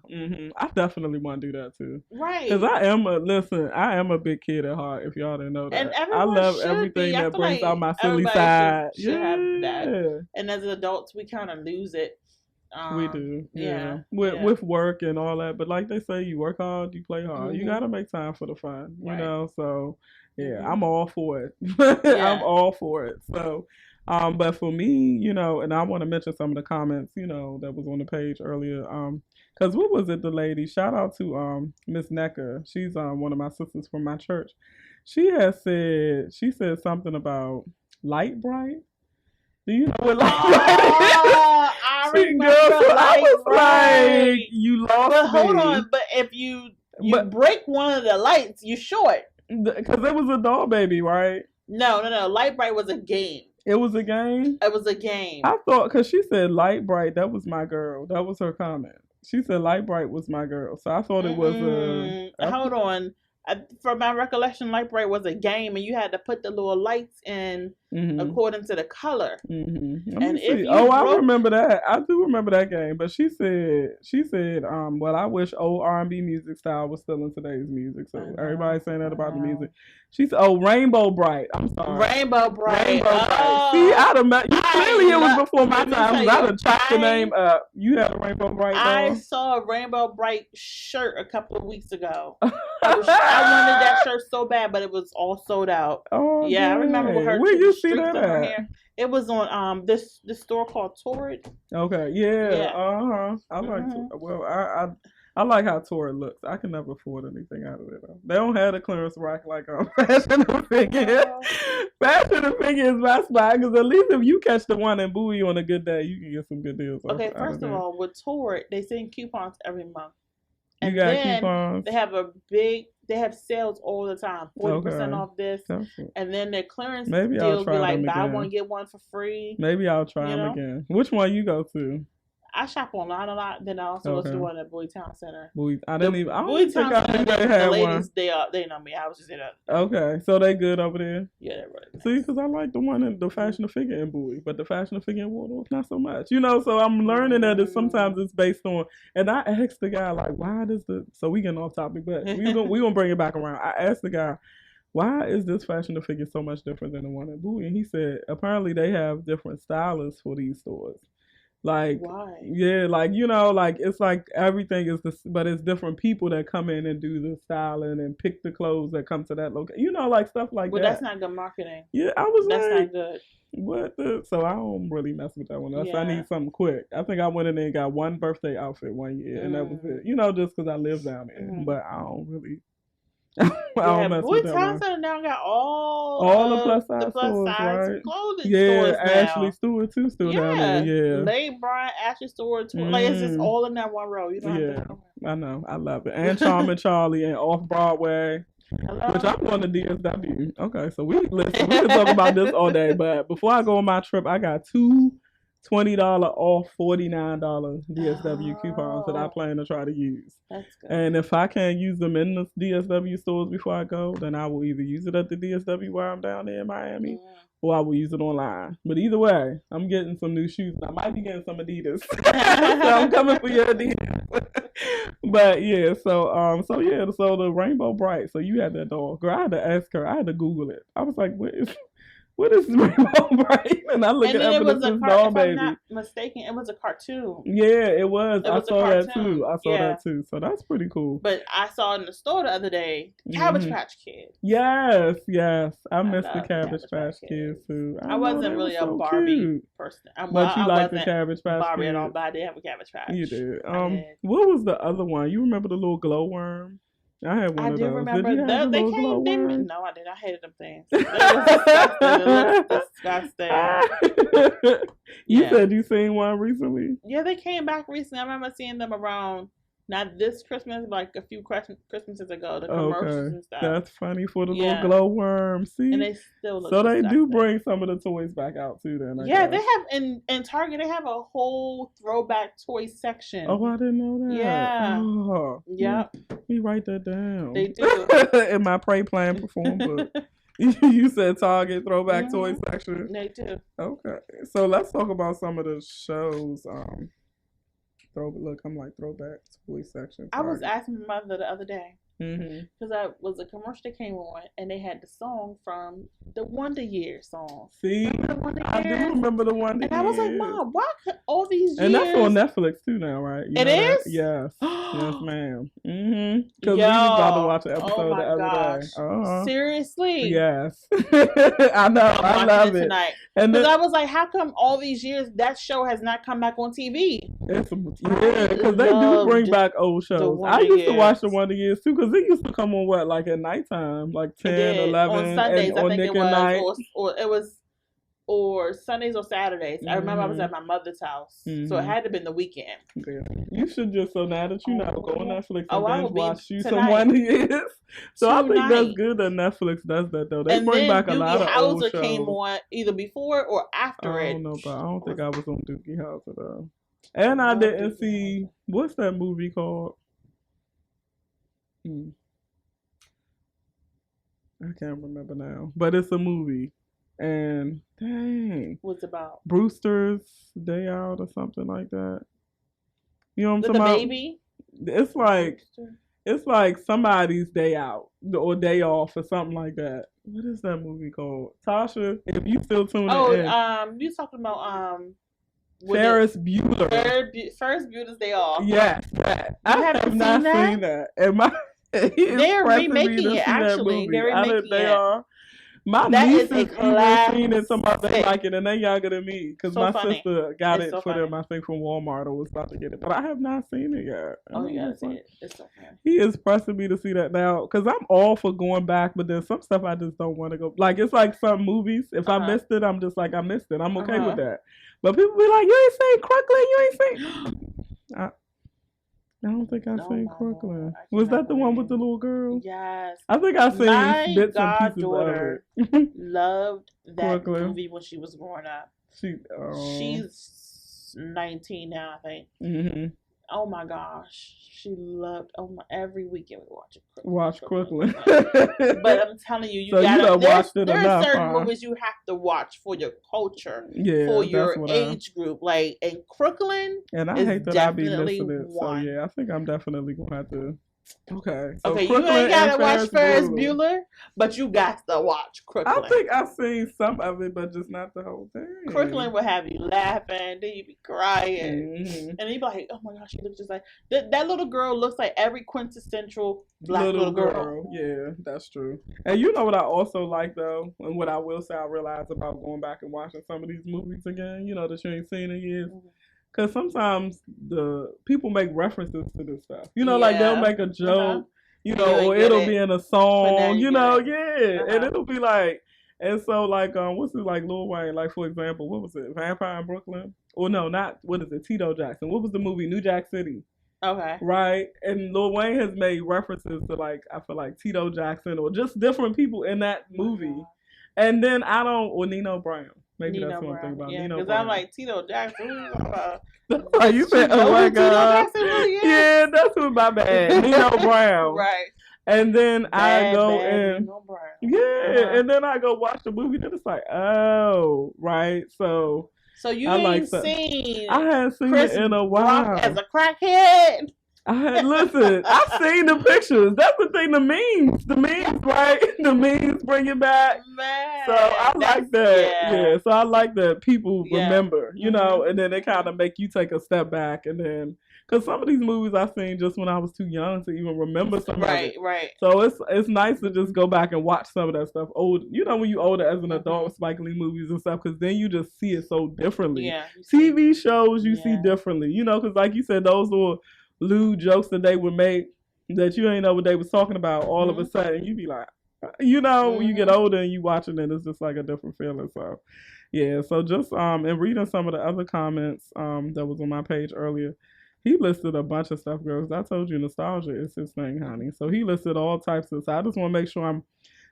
I definitely want to do that too. Right. Because I am a big kid at heart, if y'all didn't know that. And I love everything that brings out my silly side. Should have that. And as adults, we kind of lose it. We do, with work and all that. But like they say, you work hard, you play hard. You gotta make time for the fun, you know. So I'm all for it. I'm all for it. So, but for me, you know, and I want to mention some of the comments, you know, that was on the page earlier. Because what was it? The lady. Shout out to Miss Necker. She's one of my sisters from my church. She said something about light bright. Do you know what light bright is? I remember light bright. Like, you lost But hold me. on, but if you break one of the lights, you short. Because it was a doll baby, right? No. Light bright was a game. It was a game? It was a game. I thought, because she said light bright, that was my girl. That was her comment. She said light bright was my girl. So I thought it was Hold on. From my recollection, light bright was a game, and you had to put the little lights in according to the color. And if I remember that. I do remember that game. But she said, well, I wish old R&B music style was still in today's music. So everybody's saying that about the music. She said, Rainbow Bright. I'm sorry. Rainbow Bright. See, clearly it was before my time. I'd have chopped the name up. You had a Rainbow Bright. I saw a Rainbow Bright shirt a couple of weeks ago. I wanted that shirt so bad, but it was all sold out. Oh, yeah, I remember with her. Where you see that at? Hair. It was on this store called Torrid. Okay, I like to. I like how Torrid looks. I can never afford anything out of it though. They don't have the clearance rack like Fashion and Figure. Fashion and Figure is my spot because at least if you catch the one in Bowie on a good day, you can get some good deals. Okay, first of all, with Torrid, they send coupons every month. And you got coupons. They have sales all the time. 40% off this. And then their clearance deals be like buy one, get one for free. Maybe I'll try them again. Which one you go to? I shop online a lot. Then I also go to the one at Bowie Town Center. I don't think they had the ladies, one. They know me. I was just in that. Okay, so they good over there. Yeah, they're really nice. See, because I like the one in the Fashion and Figure in Bowie, but the Fashion and Figure in Waldorf not so much. You know, so I'm learning that sometimes it's based on. And I asked the guy like, why does so we getting off topic, but we gonna bring it back around. I asked the guy, why is this fashion figure so much different than the one at Bowie? And he said apparently they have different stylists for these stores. Like, why? yeah, like, like it's like everything is this, but it's different people that come in and do the styling and pick the clothes that come to that location. Like stuff like Well, that. that's not good marketing. Yeah, I was That's like, not good. what the? So I don't really mess with that one. Unless I Yeah. need something quick. I think I went in there and got one birthday outfit one year, and that was it. Just because I live down there. But I don't really. I don't mess Boy with that Town one. Center now got all the plus size stores, right? clothing Yeah, stores now. Ashley Stewart too still down there. Yeah, Lay Bryant, Ashley Stewart, like it's just all in that one row. You don't have to. I know, I love it. And Charming Charlie and Off Broadway. Hello? Which I'm going to DSW. Okay, so we can talk about this all day. But before I go on my trip, I got two $20 off $49 DSW coupons that I plan to try to use. That's good. And if I can't use them in the DSW stores before I go, then I will either use it at the DSW while I'm down there in Miami, or I will use it online. But either way, I'm getting some new shoes. I might be getting some Adidas. So I'm coming for your Adidas. But yeah, so the Rainbow Bright. So you had that doll. Girl, I had to ask her. I had to Google it. I was like, what is Rainbow Bright? And I look at Evidence doll, baby. If I'm not mistaken, it was a cartoon. Yeah, it was. I saw that too. That too. So that's pretty cool. But I saw in the store the other day, Cabbage Patch Kid. Yes. I missed the Cabbage Patch Kids too. I wasn't really a Barbie person. But you like the Cabbage Patch Barbie Kids. at all, but I did have a Cabbage Patch. You did. What was the other one? You remember the little glowworm? I had one of those. Remember. Did you have They came. No, I didn't. I hated them things. It was disgusting. You said you seen one recently? Yeah, they came back recently. I remember seeing them around. Not this Christmas, like a few Christmases ago, the commercials and stuff. That's funny for the little glowworm. See, and they still look so disgusting. They do bring some of the toys back out too. Then they have in Target. They have a whole throwback toy section. Oh, I didn't know that. Yeah. Oh, yep. Let me write that down. They do in my pray plan perform book. You said Target throwback toy section. They do. Okay, so let's talk about some of the shows. I'm like throwback toy section. I was asking my mother the other day because I was a commercial that came on and they had the song from the Wonder Years song. See, I do remember the Wonder Years. And I was like, Mom, why could all these years? And that's on Netflix too now, right? It is? Yes. Yes, ma'am. Because we was about to watch an episode the other day. Uh-huh. Seriously? Yes. I know. I love it tonight. Because I was like, how come all these years that show has not come back on TV? Because they do bring back old shows. I used to watch the Wonder Years too, because it used to come on like at nighttime, like 10, 11, on Sundays. and I on think Nick it and was, Night. or it was, or Sundays or Saturdays. I remember I was at my mother's house, so it had to have been the weekend. Yeah. You should just, so now that you know, go on Netflix and binge watch you tonight. some Wonder Years. So I think that's good that Netflix does that though. They bring back a lot of old shows. Came on either before or after it. I don't know, but I don't think I was on Dookie Howser though. And I didn't see, what's that movie called? I can't remember now, but it's a movie. And dang, what's about? Brewster's Day Out or something like that. You know what I'm talking about? The baby. It's like somebody's day out or day off or something like that. What is that movie called? Tasha, if you still tuning in. You talking about Ferris Bueller. Ferris Bueller's Day Off. Yes, that. I have not seen that. They're remaking it. Actually, they're remaking they are. My niece is even seen it. Somebody they like it, and they're younger than me because my sister got it for them. I think from Walmart or was about to get it, but I have not seen it yet. Oh, you gotta see it. It's so funny. He is pressing me to see that now because I'm all for going back, but there's some stuff I just don't want to go. Like it's like some movies. If I missed it, I'm just like I missed it. I'm okay with that. But people be like, you ain't seen Crooklyn. You ain't seen. I don't think I've seen Crooklyn. Was that the one with the little girl? Yes. I think I've seen bits and pieces of it. Loved that movie when she was growing up. She's 19 now, I think. Mm-hmm. Oh my gosh. She loved every weekend we watch Crooklyn. But I'm telling you, you gotta there's certain movies you have to watch for your culture, for your age group. Like in Crooklyn, and I hate that I be missing it. So yeah, I think I'm definitely gonna have to Okay. So Okay, Crooklyn you ain't gotta watch Ferris Bueller. Bueller, but you got to watch Crooklyn. I think I've seen some of it, but just not the whole thing. Crooklyn will have you laughing, then you be crying, and you be like, "Oh my gosh, she looks just like that little girl. Looks like every quintessential black little girl." Yeah, that's true. And you know what I also like though, and what I will say I realize about going back and watching some of these movies again. You know that you ain't seen in years. Because sometimes the people make references to this stuff. You know, like they'll make a joke, you know, or it'll be in a song, you know, and it'll be like, and so like, what's it like Lil Wayne, like for example, what was it, Vampire in Brooklyn? Or no, not, what is it, Tito Jackson. What was the movie, New Jack City? Okay. Right? And Lil Wayne has made references to like, I feel like Tito Jackson or just different people in that movie. And then or Nino Brown. Maybe Nino that's Brown. what I'm thinking about. Yeah, because I'm like, Tito Jackson. Like you said, oh my God. Really is? Yeah, that's who my bad. Nino Brown. Right. And then I go and Nino Brown. and then I go watch the movie. Then it's like, oh, right. So you ain't seen? I hadn't seen Chris it in a while. Rock as a crackhead. Listen, I've seen the pictures. That's the thing. The memes, right? The memes bring it back. Man, so I like that. Yeah. So I like that people remember, you know, and then they kind of make you take a step back, and then because some of these movies I've seen just when I was too young to even remember some of it. Right. So it's nice to just go back and watch some of that stuff. Old, you know, when you older as an adult with Spike Lee movies and stuff, because then you just see it so differently. Yeah. TV shows you see differently, you know, because like you said, those were lewd jokes that they would make that you ain't know what they was talking about. All of a sudden, you be like, you know, when you get older and you watching it, it's just like a different feeling. So, yeah. So just and reading some of the other comments that was on my page earlier, he listed a bunch of stuff, girls. I told you nostalgia is his thing, honey. So he listed all types of. So I just want to make sure I'm,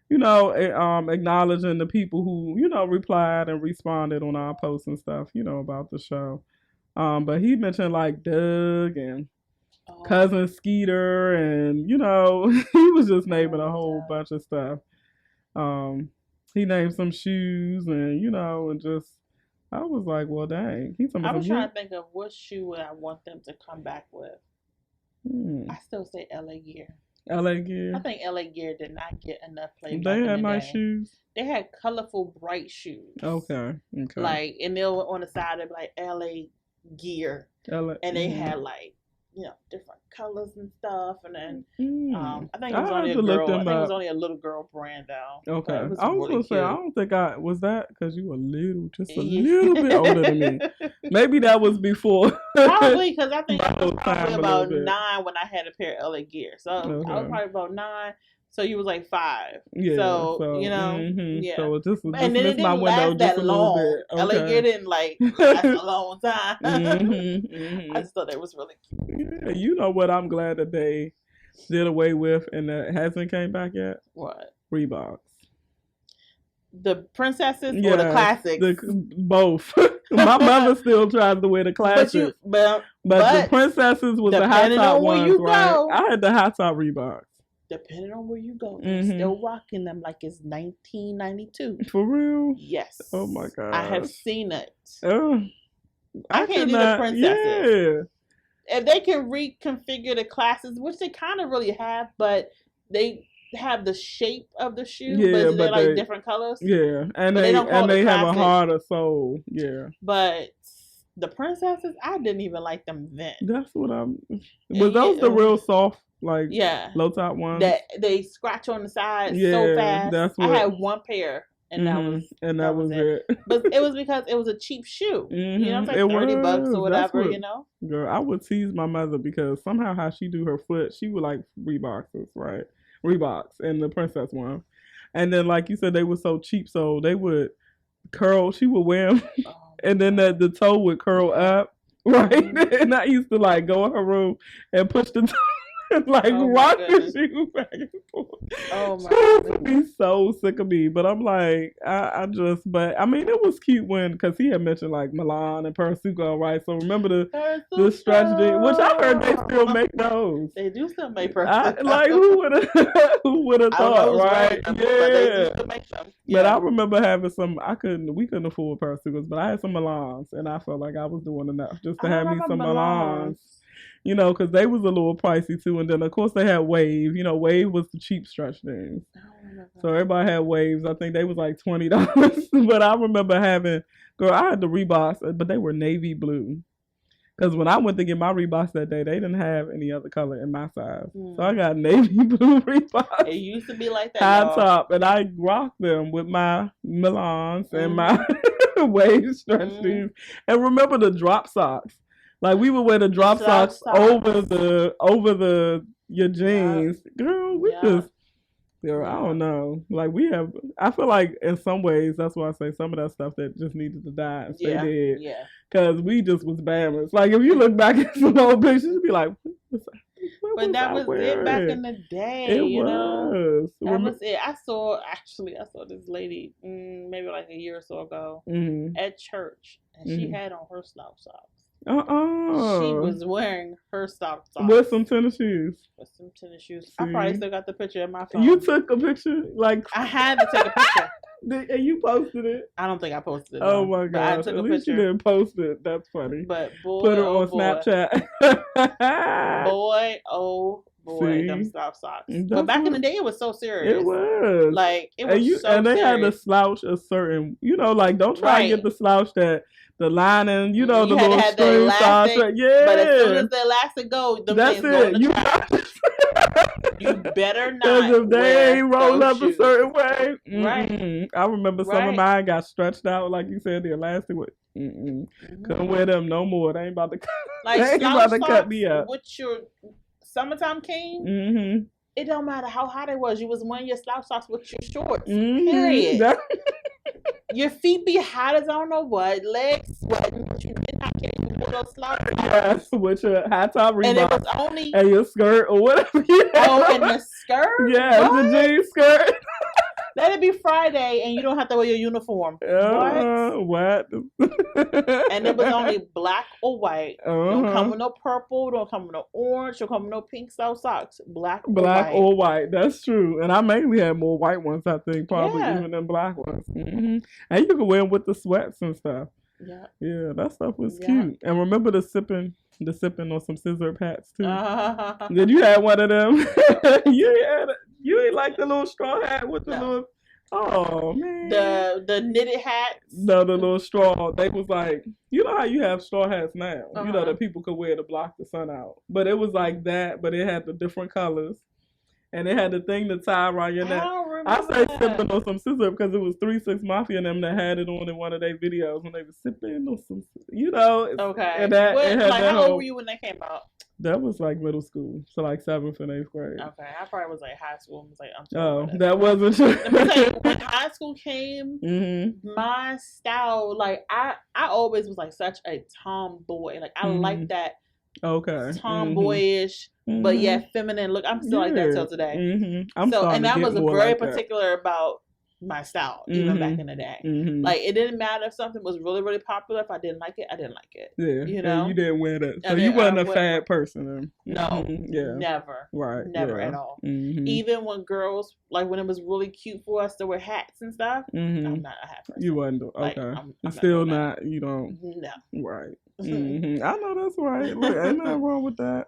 you know, acknowledging the people who, you know, replied and responded on our posts and stuff, you know, about the show. But he mentioned like Doug and Cousin Skeeter, and you know, he was just naming a whole bunch of stuff. He named some shoes, and you know, and just I was like, well, dang. I was trying to think of what shoe would I want them to come back with. I still say LA Gear. LA Gear. I think LA Gear did not get enough play. They had nice shoes. They had colorful, bright shoes. Okay. Like, and they were on the side, they'd be like LA Gear, and they had like, you know, different colors and stuff, and then I think it was only a girl. I think it was only a little girl brand though. Okay, I was really gonna say I don't think I was that because you were just a little bit older than me. Maybe that was before. Probably because I think I was probably about 9 when I had a pair of LA Gear. So I was probably about 9. So you was like 5. Yeah. So you know, yeah. So just and then it didn't last that long. Okay. LA Gear didn't like last a long time. I just thought that was really cute. Yeah, you know what? I'm glad that they did away with and that hasn't came back yet. What? Reeboks. The princesses or the classics? Both. My mother still tries to wear the classics. But the princesses was the high top ones, right? I had the high top Reeboks. Depending on where you go, they're still rocking them like it's 1992. For real? Yes. Oh my God. I have seen it. I can't do the princesses. If they can reconfigure the classes, which they kind of really have, but they have the shape of the shoe, but they're like different colors. Yeah, and they have a harder sole. Yeah. But the princesses, I didn't even like them then. That's what was those the real soft? Like low top ones that they scratch on the side so fast. That's what, I had one pair and that was it. But it was because it was a cheap shoe. You know, it's like $30 or whatever. You know, girl, I would tease my mother because somehow how she do her foot, she would like Reeboks, right? Reeboks and the princess one, and then like you said, they were so cheap, so they would curl. She would wear them, and then the toe would curl up, right? And I used to like go in her room and push the toe. Like rock the shoe back and forth. Oh my God. Be so sick of me. But I'm like, but I mean, it was cute because he had mentioned like Milan and Persuco, right? So remember the strategy, which I heard they still make those. They do still make Persuco. Like who would have thought, right? Yeah. But they do still make them. Yeah. But I remember having we couldn't afford Persucos, but I had some Milans and I felt like I was doing enough just to have me some Milans. you know, because they was a little pricey too. And then of course they had Wave. You know, Wave was the cheap stretch things. So everybody had Waves. I think they was like $20. But I remember having, girl, I had the Reeboks, but they were navy blue. Because when I went to get my Reeboks that day, they didn't have any other color in my size. So I got navy blue Reeboks. It used to be like that, high top, and I rocked them with my Milans and my Wave stretch shoes. And remember the drop socks. Like we would wear the drop socks over your jeans. Girl, we just... Girl, I don't know. Like I feel like in some ways, that's why I say some of that stuff that just needed to die and stay dead. Yeah. Because we just was bammers. Like if you look back at some old pictures, you'd be like, but that was it back in the day. It was. That was it. I saw this lady maybe like a year or so ago at church, and she had on her slouch socks. She was wearing her socks with some tennis shoes. See? I probably still got the picture in my phone. You took a picture? Like I had to take a picture. And you posted it? I don't think I posted it. Oh my god! I took At a least picture. You didn't post it. That's funny. But boy, put her on Snapchat. boy, them socks. But back in the day, it was so serious. It was like it was and they had to slouch a certain, you know, like don't try to get the slouch that. The lining, you know, the little string socks. Yeah. But as soon as the elastic goes, that's it. You better not. Because if they ain't roll up shoes. A certain way, right? I remember some of mine got stretched out, like you said, the elastic was. Couldn't wear them no more. They ain't about to. Like they ain't about to cut me up. With your summertime came. It don't matter how hot it was. You was wearing your slouch socks with your shorts. Period. Your feet be hot as I don't know what. Legs sweating, but you did not care. You wore those slouch socks. Yes, with your high top Reeboks. And it was only... And your skirt or whatever. And the skirt? Yeah, the jean skirt. Let it be Friday and you don't have to wear your uniform. What? And it was only black or white. Don't come with no purple. Don't come with no orange. Don't come with no pink socks. Black or white. That's true. And I mainly had more white ones, I think, probably even than black ones. And you could wear them with the sweats and stuff. Yeah. Yeah, that stuff was cute. And remember the sipping on some scissor hats too. Did you have one of them? You ain't like the little straw hat with the little. Oh man. The knitted hats. No, the little straw. They was like, you know how you have straw hats now. You know that people could wear to block the sun out. But it was like that, but it had the different colors. And it had the thing to tie around your neck. I say sipping on some scissor because it was 3 6 Mafia and them that had it on in one of their videos when they were sipping on some, you know. Okay. And that, how old were you when that came out? That was like middle school, so like 7th and 8th grade. Okay, I probably was like high school. I was like, that wasn't true. When high school came, my style, like I always was like such a tomboy. Like I like that. Okay. Tomboyish, but yet feminine look. I'm still like that till today. And that was very particular about my style, even back in the day. Like it didn't matter if something was really, really popular. If I didn't like it, I didn't like it. Yeah, you know, you didn't wear that, so you wasn't a fad person. No, never, never at all. Even when girls, like when it was really cute for us to wear hats and stuff, I'm not a hat person. You wasn't okay. I'm still not. You don't. No. Right. I know that's right. Look, ain't nothing wrong with that.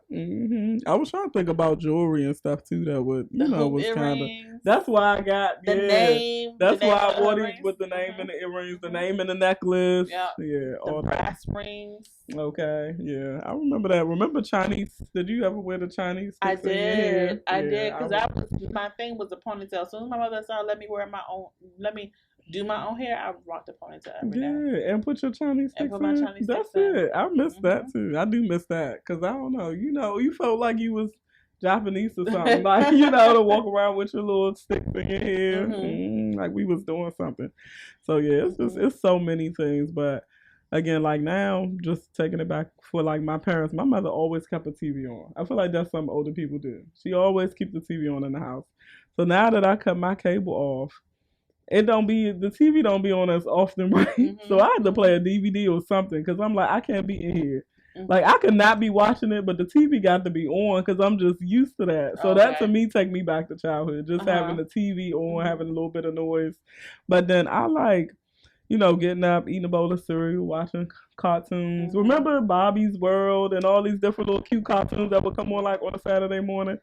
I was trying to think about jewelry and stuff too. That would, was kind of. That's why I got the name. That's why I wore these with the name in the earrings, the name in the necklace. Yeah, all the brass rings. Okay, yeah, I remember that. Remember Chinese? Did you ever wear the Chinese? I did. I did because that was my thing. Was a ponytail. As soon as my mother started let me do my own hair, I rocked a ponytail every day. Yeah, and put your Chinese sticks in. That's it. I miss that too. I do miss that because I don't know. You felt like you was Japanese or something, like to walk around with your little sticks in your hair, like we was doing something. So yeah, it's so many things, but. Again, like now, just taking it back for like my parents, my mother always kept a TV on. I feel like that's something older people do. She always keep the TV on in the house. So now that I cut my cable off, the TV don't be on as often, right? So I had to play a DVD or something because I'm like, I can't be in here. Like I could not be watching it, but the TV got to be on because I'm just used to that. So that to me take me back to childhood, just having the TV on, having a little bit of noise. But then I like. getting up, eating a bowl of cereal, watching cartoons. Remember Bobby's World and all these different little cute cartoons that would come on like on a Saturday morning?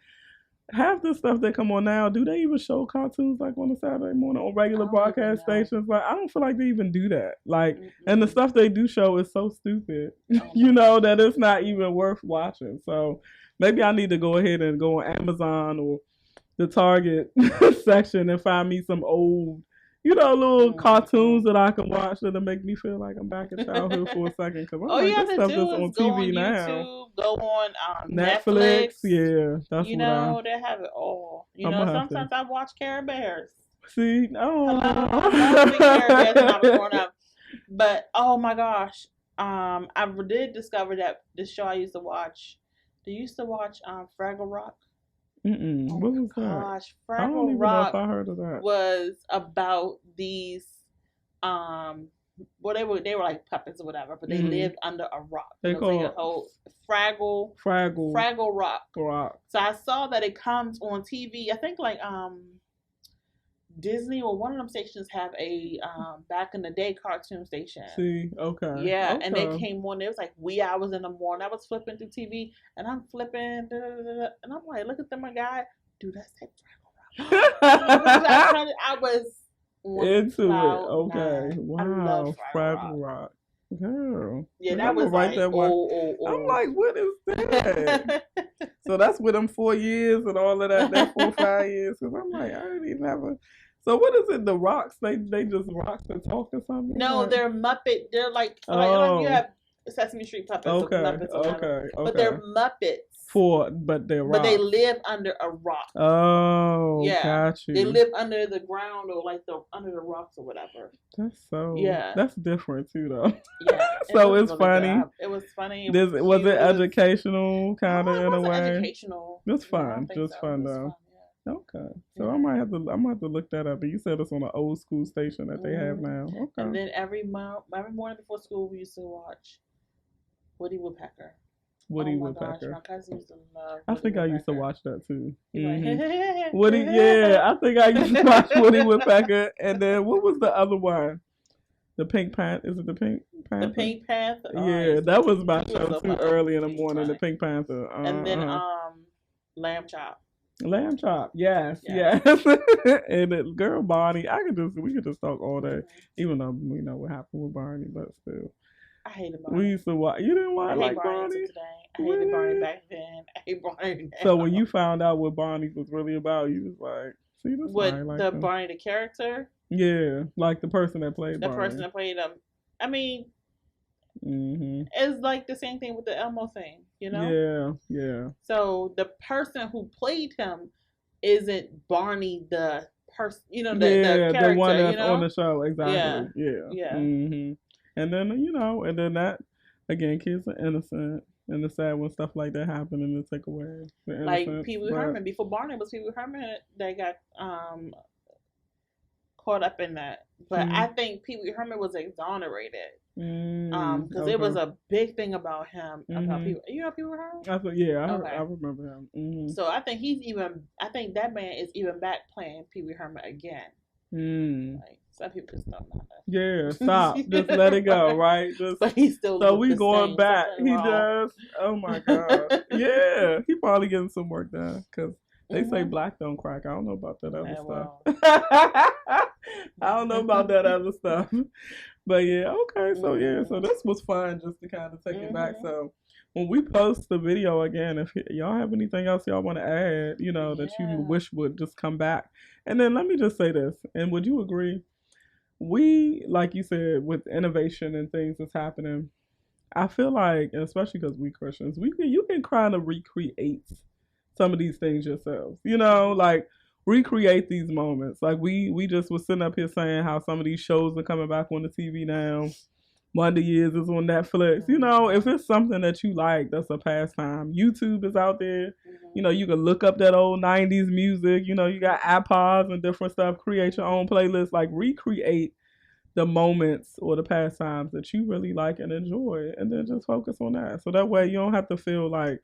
Half the stuff that come on now, do they even show cartoons like on a Saturday morning on regular broadcast stations? Like, I don't feel like they even do that. Like, and the stuff they do show is so stupid, that it's not even worth watching. So maybe I need to go ahead and go on Amazon or the Target section and find me some old, little cartoons that I can watch that'll make me feel like I'm back in childhood for a second. Because I'm like, this stuff that's on TV now. YouTube, go on Netflix. Yeah, that's they have it all. Sometimes I watch Care Bears. See, I love Care Bears when I was growing up. But oh my gosh, I did discover that this show I used to watch. Do you used to watch Fraggle Rock? What was that? Gosh, Fraggle I don't even Rock know if I heard of that. Was about these they were like puppets or whatever, but they lived under a rock. They call it Fraggle Rock. So I saw that it comes on TV. I think like Disney or one of them stations have a back in the day cartoon station. See, okay. Yeah, okay. And they came on. It was like wee hours in the morning. I was flipping through TV, and I'm flipping, and I'm like, look at them, my guy. Dude, that's that Fraggle Rock. I was into it. Okay. Wow. Fraggle Rock. Girl. Yeah, that was right like, I'm like, what is that? So that's with them 4 years and all of that 4 or 5 years. Because I'm like, I didn't even have a. So what is it? The rocks? They just rocks that talk or something? No, they're Muppet. They're like you have Sesame Street puppets. Okay. Muppets Okay. But they're Muppets. But they're rocks. But they live under a rock. Oh, yeah. Got you. They live under the ground or like under the rocks or whatever. That's different too, though. Yeah. So it's really funny. It was funny. Was it educational kind of in a way? Educational. It's fun. Just fun though. Fun, yeah. Okay. So I'm gonna have to look that up. But you said it's on an old school station that they have now. Okay. And then every morning before school we used to watch Woody Woodpecker. Woodpecker. My cousin used to love I think I used to watch that too. Like, Woody, yeah, I think I used to watch Woody Woodpecker. And then what was the other one? The Pink Panther. Is it the Pink Panther? The Pink Panther. Yeah, that was my show too. Early in the morning, the Pink Panther. And then Lamb Chop. Lamb Chop, yes. And girl Barney, we could just talk all day, even though we know what happened with Barney, but still. I hated Barney. We used to watch. You didn't watch like Barney? I hated Barney back then. I hate Barney now. So when you found out what Barney was really about, you was like, see, this what the Barney the character? Yeah, like the person that played Barney. The person that played him. I mean, it's like the same thing with the Elmo thing, Yeah. So the person who played him isn't Barney the person, the character, the one that's on the show, exactly. Yeah. Mm-hmm. And then and then that again, kids are innocent, and the sad when stuff like that happen and they take away the innocence. Like Pee Wee Herman. Before Barney was Pee Wee Herman, they got caught up in that. But I think Pee Wee Herman was exonerated because it was a big thing about him. About Pee Wee. You know Pee Wee Herman? I remember him. Mm-hmm. So I think I think that man is even back playing Pee Wee Herman again. Like, some people just don't know that. Yeah, stop. Just let it go, right? But he's still. So we going back. He does. Oh my God. Yeah, he probably getting some work done because they say black don't crack. I don't know about that other stuff. I don't know about that other stuff. But yeah, okay. So this was fun just to kind of take it back. So when we post the video again, if y'all have anything else y'all want to add, that you wish would just come back. And then let me just say this, and would you agree? We, like you said, with innovation and things that's happening, I feel like, and especially because we Christians, you can kind of recreate some of these things yourselves. Like recreate these moments. Like we just was sitting up here saying how some of these shows are coming back on the TV now. Wonder Years is on Netflix. If it's something that you like, that's a pastime. YouTube is out there. You can look up that old 90s music. You got iPods and different stuff. Create your own playlist. Like recreate the moments or the pastimes that you really like and enjoy, and then just focus on that. So that way you don't have to feel like,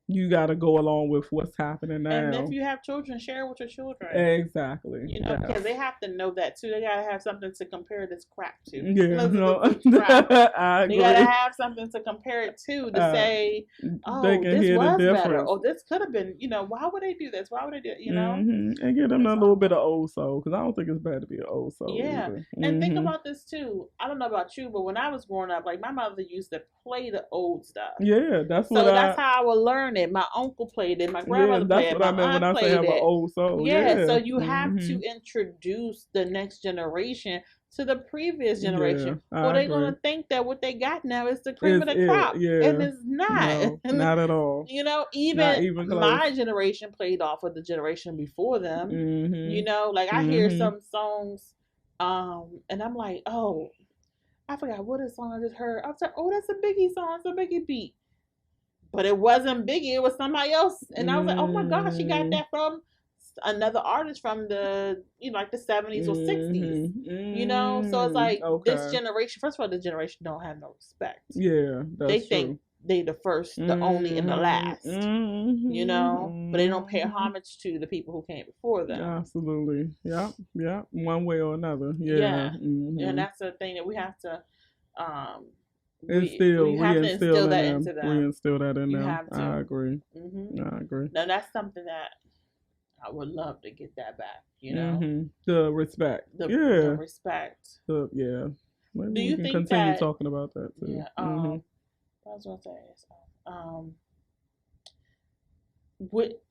you got to go along with what's happening now. And if you have children, share it with your children. Exactly. You know, because they have to know that too. They gotta have something to compare this crap to. Yeah, no, I agree. They gotta have something to compare it to say, oh, this was better. Oh, this could have been. You know, why would they do this? Why would they do it? You know, and give them a little bit of old soul, because I don't think it's bad to be an old soul. Yeah, and think about this too. I don't know about you, but when I was growing up, like my mother used to play the old stuff. Yeah, that's how I would learn it. My uncle played it. My grandmother played it. My aunt when I say have an old soul. Yeah, so you have to introduce the next generation to the previous generation. Or they're going to think that what they got now is the cream of the crop. Yeah. And it's not. No, not at all. You know, even my generation played off of the generation before them. You know, like I hear some songs and I'm like, oh, I forgot what a song I just heard. I was like, oh, that's a Biggie song. It's a Biggie beat. But it wasn't Biggie. It was somebody else. And I was like, oh my gosh, she got that from another artist from the, you know, like the 70s or 60s. You know? So it's like this generation, first of all, this generation don't have no respect. Yeah, that's They think they the first, the only, and the last. You know? But they don't pay homage to the people who came before them. Absolutely. Yeah. One way or another. Yeah. And that's the thing that we have to instill that into them. We instill that in them. I agree. I agree. Now that's something that I would love to get that back. You know, the respect. The respect. Maybe do you think continue that, talking about that too? Yeah. I was gonna say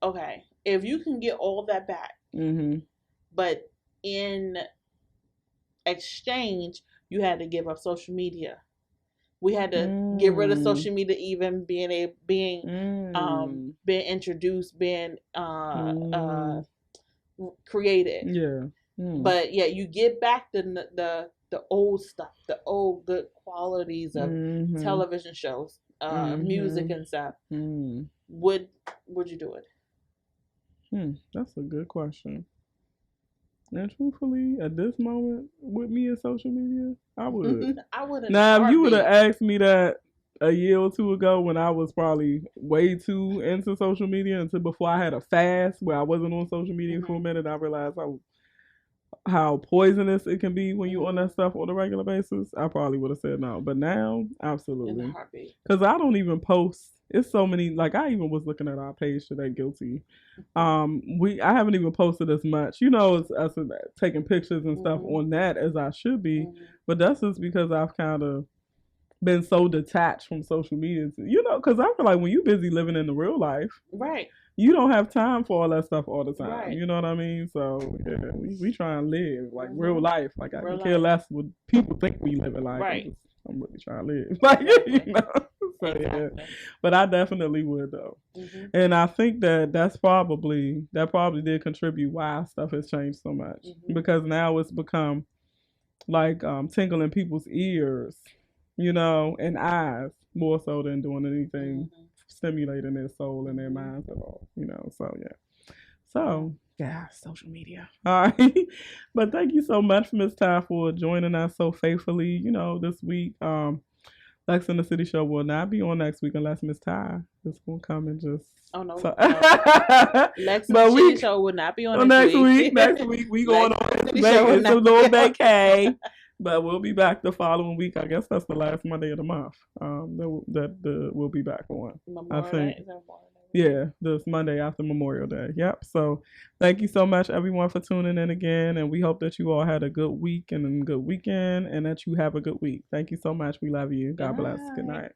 okay, if you can get all that back, but in exchange, you had to give up social media. We had to get rid of social media, even being introduced, being created. Yeah. But yeah, you get back the old stuff, the old good qualities of television shows, music and stuff. Would you do it? That's a good question. And truthfully, at this moment, with me in social media, I would. I wouldn't. Now, if you would have asked me that a year or two ago, when I was probably way too into social media, until before I had a fast where I wasn't on social media for a minute, I realized how poisonous it can be when you're on that stuff on a regular basis. I probably would have said no. But now, absolutely. Because I don't even post. It's so many, like I even was looking at our page today, guilty. I haven't even posted as much, you know, as taking pictures and stuff on that as I should be. But that's just because I've kind of been so detached from social media, you know, because I feel like when you're busy living in the real life, right, you don't have time for all that stuff all the time. Right. You know what I mean? So yeah, we try and live like real life. Like I can care less what people think we live in life. Right. I'm really trying to live. Like, you know? So, yeah. But I definitely would though. And I think that probably did contribute why stuff has changed so much. Because now it's become like tingling people's ears, you know, and eyes more so than doing anything stimulating their soul and their minds at all. You know, so yeah. So yeah, social media. All right. But thank you so much, Miss Ty, for joining us so faithfully, you know, this week. Lex in the City Show will not be on next week unless Miss Ty is going to come and just... Oh, no. So... Lex in the City Show will not be on next week. Next week, we going on. It's a little vacay. But we'll be back the following week. I guess that's the last Monday of the month we'll be back on. Memorial Day? Is that Memorial Day? Yeah, this Monday after Memorial Day. Yep. So thank you so much, everyone, for tuning in again. And we hope that you all had a good week and a good weekend and that you have a good week. Thank you so much. We love you. God bless. Good night.